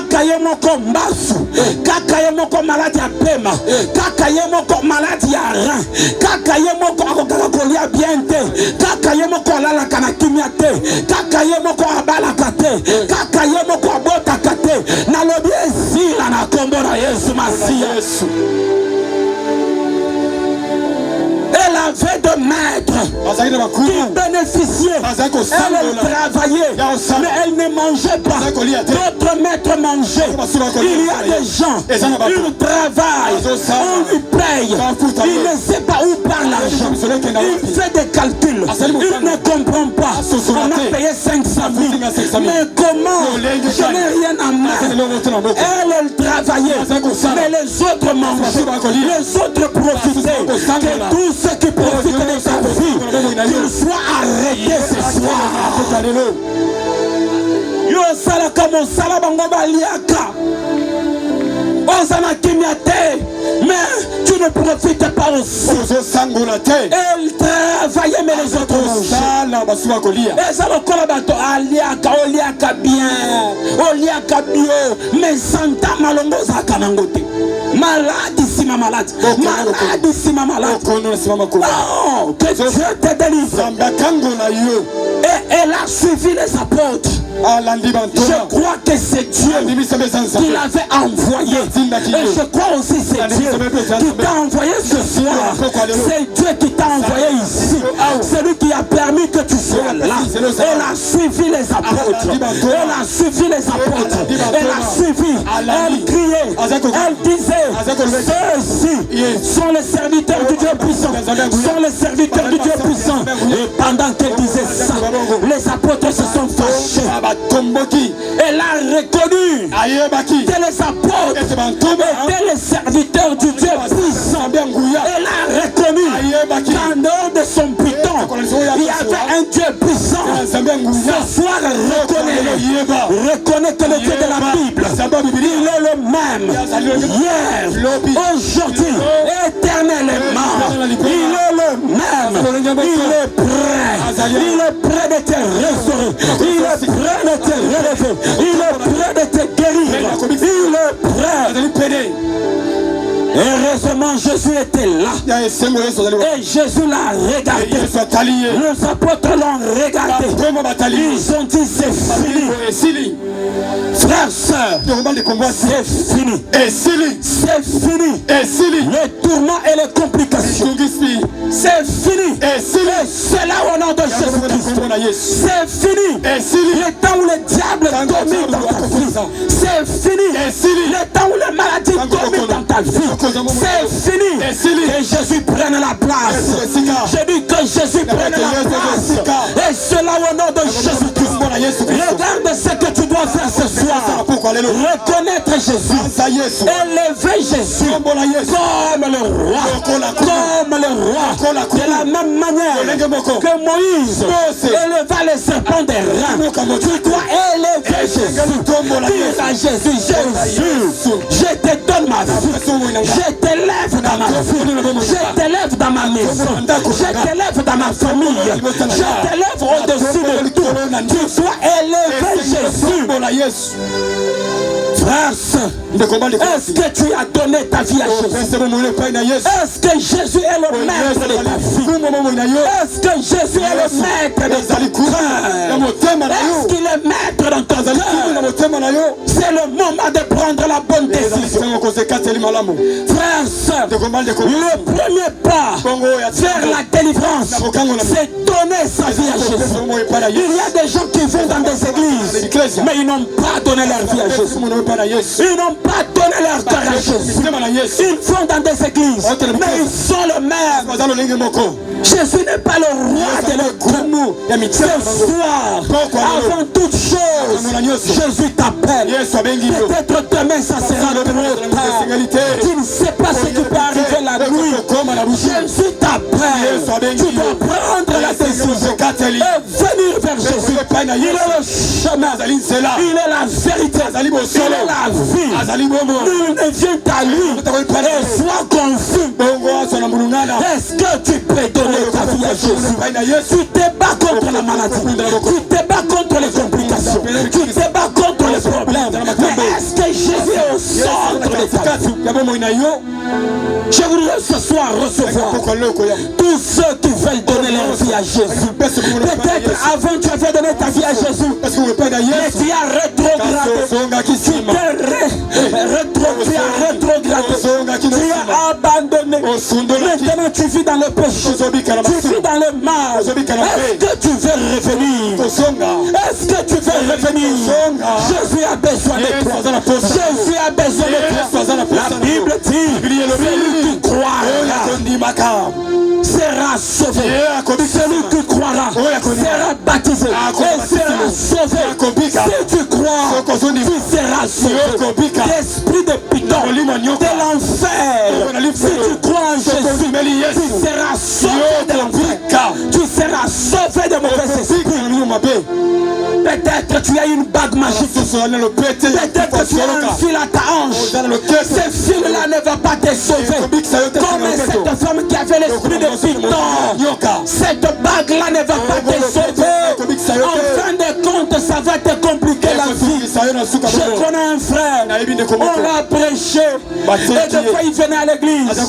Kakayemoko masu, kakayemoko malade à pema, kakayemoko malade à rein, kakayemoko akokakolia biente, kakayemoko alala kanakimia te, kakayemoko abala kate, kakayemoko abota kate, nalobi ezila na kombo na Yesu Masia. Elle avait de maîtres qui bénéficiaient. Elle travaillait, mais elle ne mangeait pas. D'autres maîtres mangeaient. Il y a des gens, ils travaillent, on lui paye. Il ne sait pas où part l'argent. Il fait des calculs. Il ne comprend pas. On a payé 500 000. Mais comment? Je n'ai rien à main. Elle travaillait, mais les autres mangeaient. Les autres profitaient. Que tous ceux qui profitent de sa vie, qu'ils soient arrêtés ce soir. Yo salaka mon salabango baliaka. Osana kimiate, mais tu ne profites pas aussi. Elle travaillait mais les autres mangeaient. Et ça le colabato aliaka, oliaka bien, oliaka bio, mais santa malongo zakanangote. Maladissima malade, maladissima malade. Non, que Dieu te délivre. Et elle a suivi les apôtres. Je crois que c'est Dieu qui l'avait envoyé. Et je crois aussi que c'est Dieu qui t'a envoyé ce soir. C'est Dieu qui t'a envoyé ici. C'est lui qui a permis que tu sois là. Elle a suivi les apôtres. Elle a suivi les apôtres. Elle a suivi. Elle criait. Elle disait, ceux-ci sont les serviteurs du Dieu puissant. Sont les serviteurs du Dieu puissant. Et pendant qu'elle disait ça, les apôtres se sont fâchés. Elle a reconnu que les apôtres étaient les serviteurs du Dieu puissant. Elle a reconnu qu'en dehors de son Python, il y avait un Dieu puissant. Ce soir, reconnais que le Dieu de la Bible, il est le le même hier, aujourd'hui, éternellement. Il est le même. Il est prêt. Il est prêt de te restaurer. Il est prêt de te relever. Il est prêt de te guérir. Il est prêt. Heureusement, Jésus était là. Et Jésus l'a regardé. Les apôtres l'ont regardé. Ils ont dit c'est fini. Frères, sœurs, c'est fini. C'est fini. Les tourments et les complications. C'est fini. Et c'est là au nom de Jésus-Christ. C'est fini. Le temps où le diable domine dans ta vie. C'est fini. Le temps où les maladies dominent dans ta vie. C'est fini. Que Jésus prenne la place. Je dis que Jésus prenne la place. Et cela au nom de Jésus-Christ. Regarde ce que tu dois faire ce soir. Reconnaître Jésus. Élever Jésus comme le roi. Comme le roi. De la même manière que Moïse éleva les serpents des reins. Tu dois élever Jésus. Dis à Jésus, Jésus, je te donne ma vie. Je t'élève dans ma vie. Je t'élève dans ma maison. Je t'élève dans ma famille. Je t'élève au-dessus de tout. Tu dois élever Jésus. Frère, est-ce que tu as donné ta vie à Jésus? Est-ce que Jésus est le maître de ta vie? Est-ce que Jésus est le maître de ton cœur? Est-ce qu'il est maître dans ton cœur? C'est le moment de prendre la bonne décision. Frère, sœur, le premier pas vers la délivrance, c'est donner sa vie à Jésus. Il y a des gens qui vont dans des églises, mais ils n'ont pas donné leur vie à Jésus. Ils n'ont pas donné leur cœur à Jésus. Ils vont dans des églises, mais ils sont le même. Jésus n'est pas le roi de l'église. Ce soir, avant toute chose, Jésus t'appelle. Peut-être demain ça sera trop tard. Tu ne sais pas ce qui peut arriver la nuit. Jésus t'appelle. Tu dois prendre la décision et venir vers Jésus. Il est le chemin. Il est la vérité. Il est la vie. Nul ne vient à lui. Et sois confus. Est-ce que tu peux donner ta vie à Jésus? Tu te bats contre la maladie. Tu te bats contre les complications. Tu te bats contre les problèmes. Mais est-ce que Jésus est au centre de ta vie? Je voudrais ce soir recevoir tous ceux qui veulent donner leur vie à Jésus. Peut-être avant tu avais donné ta vie à Jésus, mais tu as rétrogradé. Tu as abandonné. Maintenant tu vis dans le péché. Tu vis dans le mal. Est-ce que tu veux revenir? Est-ce que tu veux revenir? Jésus a besoin de toi. Jésus a besoin de toi. La Bible dit, celui qui croira sera sauvé. Celui qui croira sera baptisé et sera sauvé. Si tu crois, tu seras sauvé. L'esprit de Python, de l'enfer. Si tu crois en Jésus, tu seras sauvé de l'enfer. Tu seras sauvé de mauvais esprits. Peut-être tu as une bague magique. Peut-être tu as un fil à ta hanche. Ce fil-là ne va pas te sauver. Comme cette femme qui avait l'esprit de Python. Cette bague-là ne va pas te sauver. En fin de compte, ça va te compliquer la vie. Je connais un frère. On l'a prêché. Et des fois, il venait à l'église. Et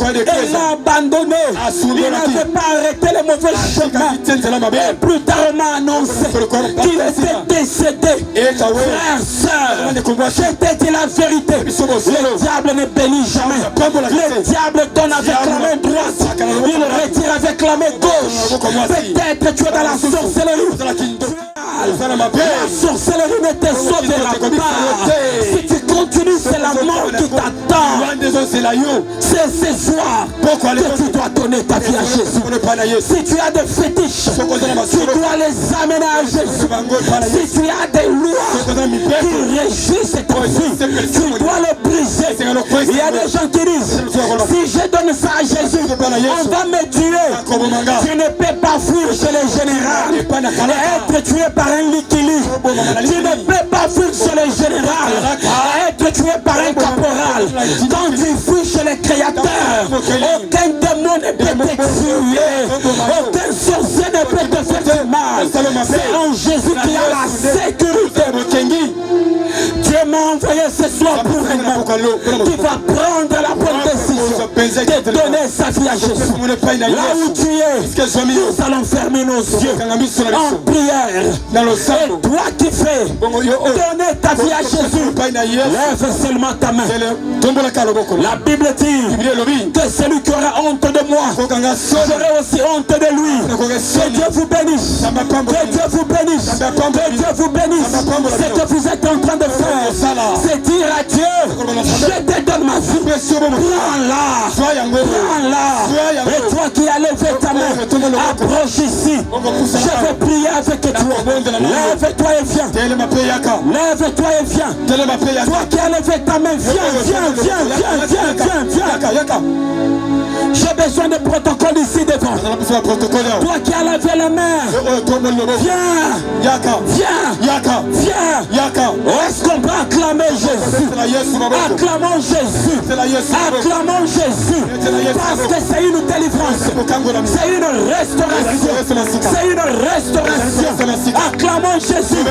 il l'a abandonné. Il n'avait pas arrêté le mauvais chemin. Et plus tard, on m'a annoncé qu'il était décédé. Frère, sœur, je t'ai dit la vérité. Le diable ne bénit jamais. Le diable donne avec la main droite. Il retire avec la main gauche. Peut-être tu es dans la sorcellerie. La sorcellerie ne te sauvera pas. Si tu continues, c'est la mort qui t'attend. C'est ce soir que tu dois donner ta vie à Jésus. Si tu as des fétiches, tu dois les amener à Jésus. Si tu as des lois qui régissent ta vie, tu dois les briser. Il y a des gens qui disent, si je donne ça à Jésus, on va me tuer. Tu ne peux pas fuir chez les généraux et être tué par un liquili. Tu ne peux pas fuir chez les généraux et être tué par un caporal. mal. Quand tu fuis chez les créateurs, aucun démon ne peut t'exhumer. Aucun sorcier ne peut te faire du mal. C'est en Jésus qui a la sécurité. Dieu m'a envoyé ce soir pour un homme qui va prendre la bonne décision de donner sa vie à Jésus. Là où tu es, nous allons fermer nos yeux en prière. Et toi qui fais donner ta vie à Jésus, lève seulement ta main. La Bible dit que celui qui aura honte de moi, j'aurai aussi honte de lui. Que Dieu vous bénisse. Que Dieu vous bénisse. Que Dieu vous bénisse. Ce que vous êtes en train de faire, c'est dire à Dieu, je te donne ma vie. Prends-la. Prends-la. Et toi qui as levé ta main, approche ici. Je vais prier avec toi. Lève-toi et viens. Lève-toi et viens. Toi qui as levé ta main, viens. J'ai besoin de protocole ici devant. Toi qui as levé la main, viens. Est-ce qu'on peut acclamer Jésus? Acclamons Jésus. Acclamons Jésus. Parce que c'est une délivrance. C'est une restauration. C'est une restauration. Acclamons Jésus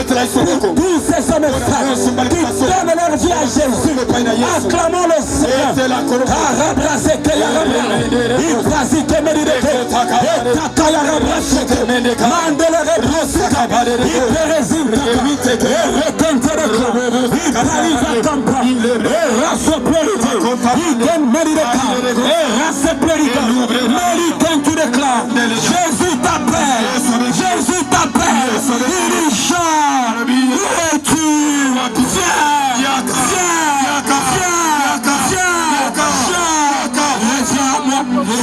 pour tous ces hommes et femmes qui donnent leur vie à Jésus. Acclamons le Seigneur. Jésus t'appelle. Jésus t'appelle. Il chante. Où es-tu?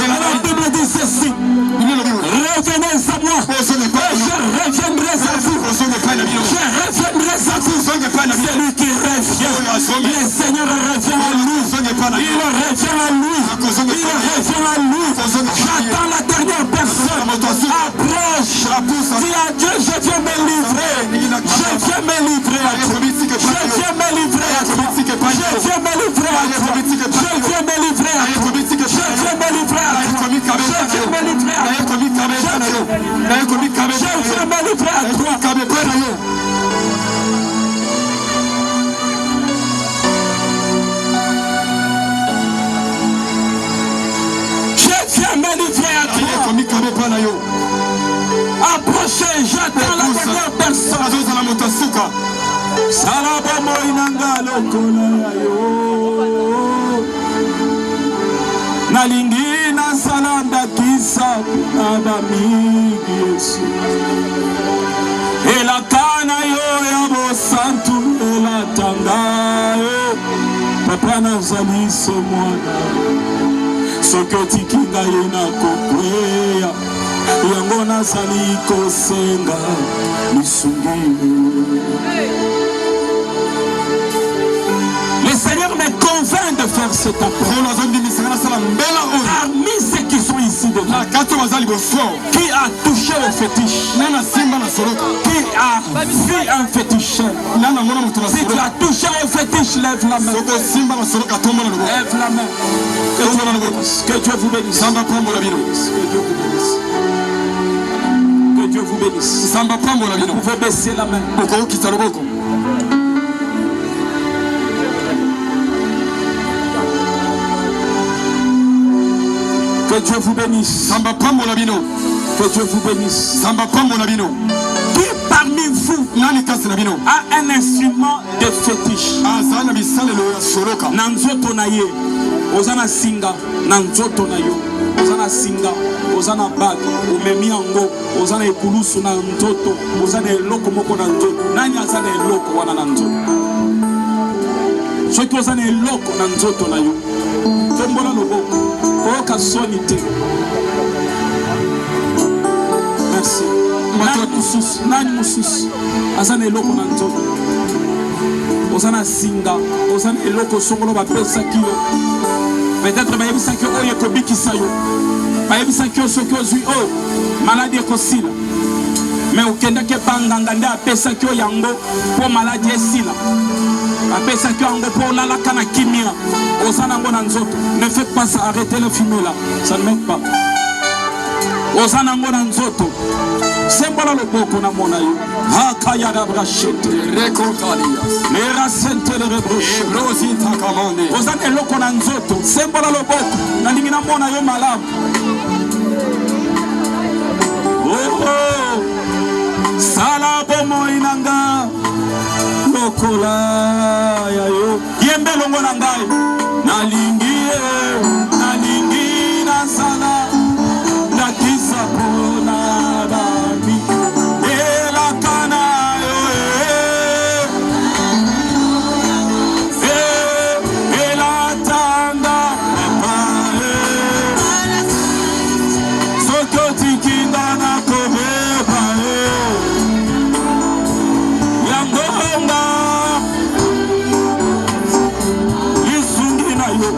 La Bible dit ceci. Revenez à moi. Je reviendrai à vous. Je reviendrai à vous. Celui qui revient. Le Seigneur revient à nous. Il revient à nous. J'attends la dernière personne. Approche. Dis à Dieu, je viens me livrer. Je viens me livrer à toi. Je viens me livrer à toi. Je viens me livrer à toi. Je viens me livrer à toi. Je viens me livrer à toi. Je viens me livrer à toi. Je viens me livrer à toi. Approchez, j'attends la dernière personne. Salabamo inangalo kola yo. Nalingi na salanda kisa abami Yesu. Ela kana yo ya bo santu ela tanga yo. Papa na zali so mwana. Sokoti kinga yena kokweya. Yango nazali kosenga misungi. Le Seigneur me convainc de faire cet appel. Parmi ceux qui sont ici devant, qui a touché au fétiche, qui a vu un féticheur, si tu as touché au fétiche, lève la main. Lève la main. Que Dieu vous bénisse. Que Dieu vous bénisse. Que Dieu vous bénisse. Vous pouvez baisser la main. Que Dieu vous bénisse. Que Dieu vous bénisse. Qui parmi vous a un instrument de fétiche? Nanzoto na ye. Ozana singa. Nanzoto na yo. Ozana singa. Ozana bag. Omemi yango. Ozana ekulusu na nzoto. Ozana eloko moko na nzoto. Nani azana eloko wana na nzoto? Soki ozana eloko na nzoto na yo. Tombola loboko. Oka sonite. Merci. Nani mususu. Azana eloko na nzoto. Ozana singa. Ozana eloko songolo bapesa kiyo. Peut-être bayebisa ki oyo ekobikisa yo. Bayebisa ki soki ozwi o maladie ekosila. mais okendaki banganga nde apesaki yo yango mpo maladi esila, apesaki yo yango mpo olalaka na kimia, oza nango na nzoto. Ne faites pas ça, arrêtez le fumer là, ça ne m'aide pas. Oza nango na nzoto, sembola loboko na mona yo. Hakaya da brachete Recontalias. lera sente le rebroche Ebrosita kamande. oza na eloko na nzoto, sembola loboko nalingi na mona yo malamu. Sala bomoi nanga lokola ya yo yembe longo na ngai nalingi na sala nakisa pona bami elakana yo elatanga papa sokoti kindana kobeba yangonga lisungi na yo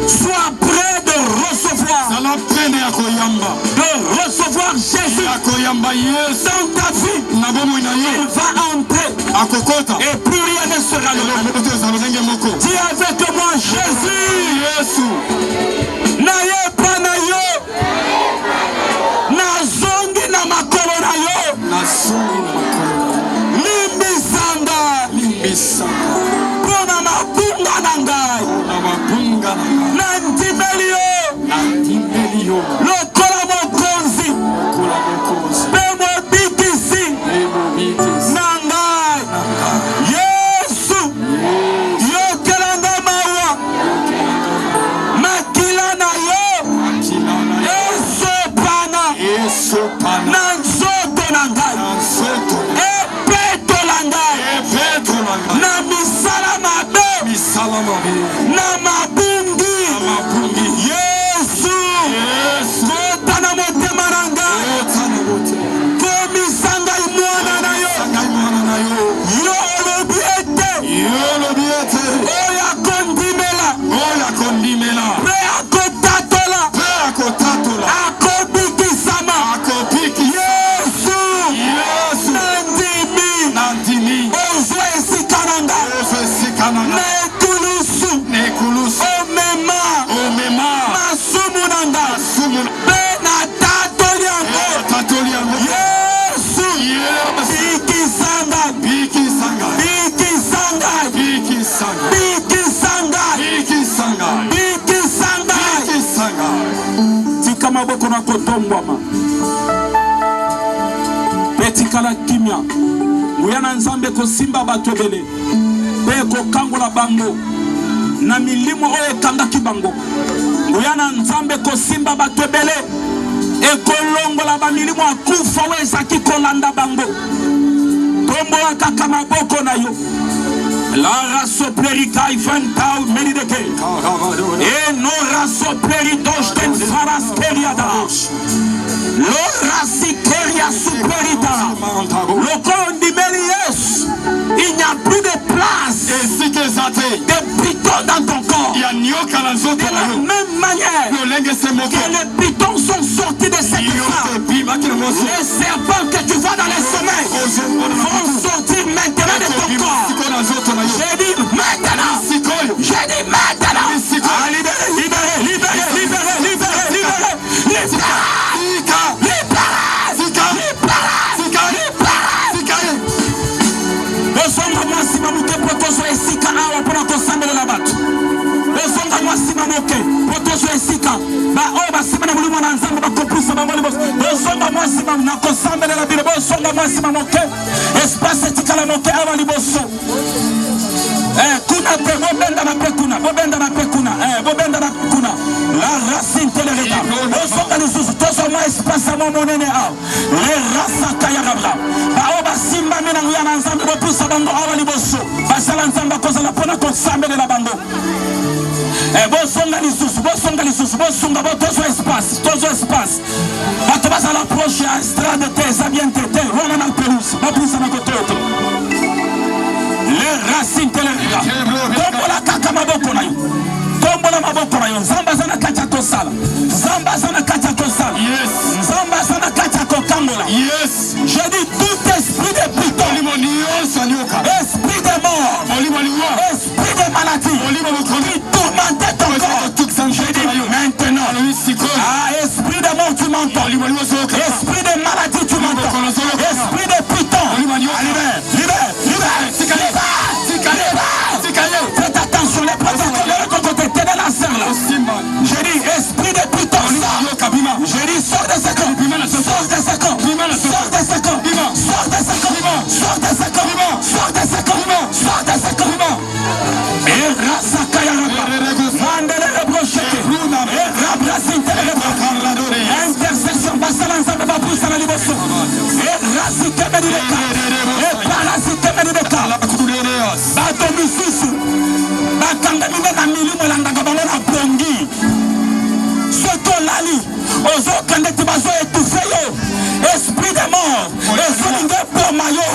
Sois prêt de recevoir Jésus dans ta vie. Il va entrer et plus rien ne sera le même. Dis avec moi Jésus. Naye pa na yo nazongi na makolo na yo limbisanga pona mabunga na ngai na ndimeli yo lokola mokonzi mpe mobikisi na ngai Yesu yokelanga mawa makila na yo esopana na nzoto na ngai epetola ngai na misala tombwama petikala kimia nguya na nzambe kosimba bato ebele mpe kokangola bango na milimo oyo ekangaki bango nguya na nzambe kosimba bato ebele ekolongola bamilimo akufa oyo ezaki kolanda bango tombola kaka maboko na yo la raso plerica ifantau menideke e no raso pleritos ten faras periada lo rasikeria superita le corps du Mériès il n'y a plus de place de pitons dans ton corps de la même manière que les pitons sont sortis de cette femme les serpents que tu vois dans les sommeils vont sortir maintenant de ton corps. J'ai dit maintenant. J'ai dit maintenant. Ah, libérez. Bosonga mwasi mamuke potozo esika awa pona kosambela la batu. Bosonga mwasi mamuke potozo esika ba o basimana mulimo na nzambe bakopusa bangoli bos. Bosonga mwasi mamuke na kosambela la bile. Bosonga mwasi mamuke espace etika la moke awa liboso. Kuna pe bobenda na pe kuna la racine telereta osoka lisusu toso mwa espace à monene a le rasa kaya rabra ba oba simba mina nguya na nzambe bopusa bango awa liboso basala nzambe kozala pona kosambela la bango bosonga lisusu bosonga botozo espace bato basala proche à estrade te za bien tete wana na pelouse bapusa na kototo les racines telereta tombola kaka maboko na yo tombola maboko na yo nzamba zana kacha tosala nzamba zana kacha tosala yes nzamba zana kacha kokangola yes je dis tout esprit de piton esprit de mort esprit de maladie qui tourmente ton corps je dis maintenant esprit de mort tu m'entends esprit de maladie tu m'entends esprit de piton libère faites attention les protocoles de tenez la serre là je dis esprit de piton je dis sors de ce corps et rasa kaya mandele le brochette et rabrasinte intersection basala nzambe bapusa na liboso et rasite medileka et parasite medileka bato misusu bakanga mine na milimo landaka bango na pongi soto lali ozokende ti bazo étouffe yo esprit de mort ezolinga epoma yo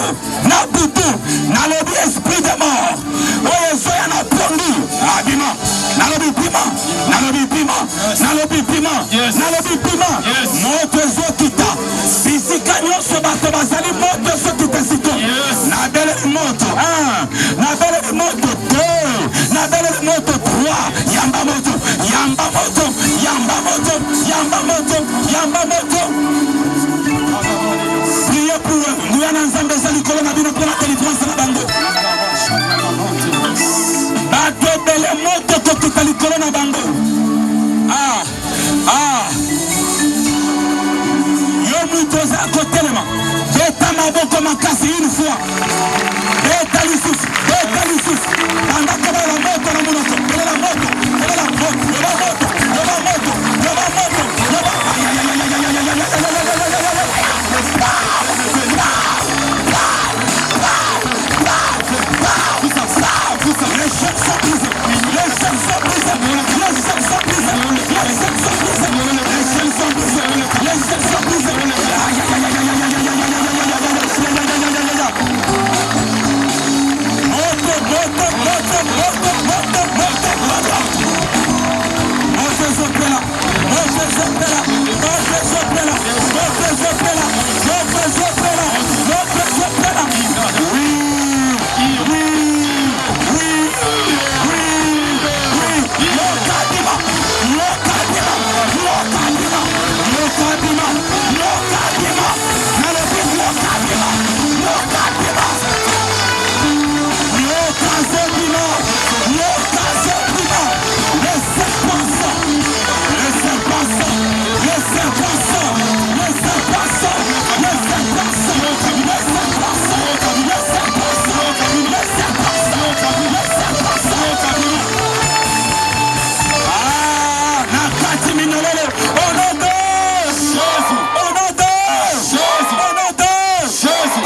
na butu nalobi esprit de mort oyo ezoya na pongi abima nalobi pima moto ezokita bisika nyonso bato bazali moto ezokita siko nabeleli moto 1 nabeleli moto 2 nabeleli moto 3 yamba moto priez pour eux nguya na nzambe ezali kolo na bino mpona délivrance na bango bato ebele moto kokita likolo na bango yo mutu oza kotelema beta maboko makasi une fois beta lisusu bandaka bala moto na monoko belela moto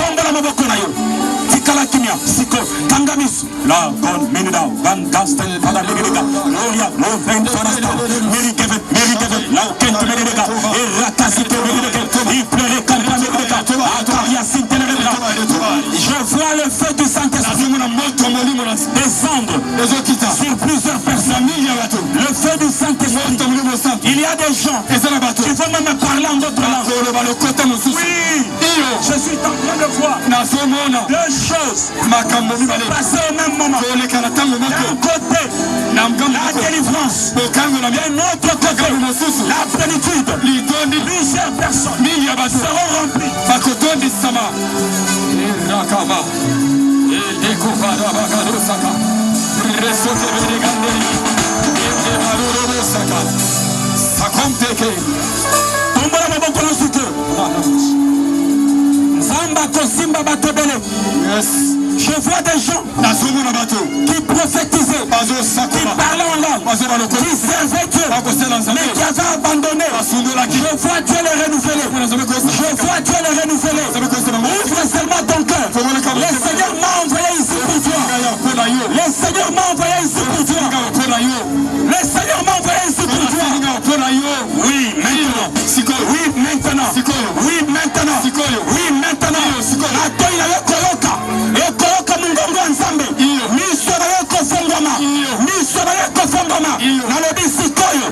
tombola maboko na yo tikala kimia siko tangamisu la gon minida van gastel pada megega gloria lo ven farasta merigeve la kento megega erakasito megega il pleure campa megega akaria sintelega je vois le feu du Saint-Esprit descendre sur plusieurs personnes. Le feu du Saint-Esprit. Il y a des gens qui vont même parler en d'autres langues. Oui, je suis en train de voir deux choses passer au même moment. D'un côté, la délivrance. D'un autre côté, la plénitude. Plusieurs personnes seront remplies. Je vois des gens qui prophétisaient, qui parlaient en langue, qui servaient Dieu, mais qui avaient abandonné. Je vois Dieu les renouveler. Ouvre seulement ton cœur. Le Seigneur m'a envoyé ici pour toi. Le Seigneur m'a envoyé ici pour toi. Le Seigneur m'a envoyé ici pour toi. Oui, maintenant. Oui, maintenant. Oui, maintenant. Oui, maintenant. Atoila yokoloka. Yokoloka mungongo nzambe. Miso na yoko fongoma. Miso na yoko fongoma. Nalobi sikoyo.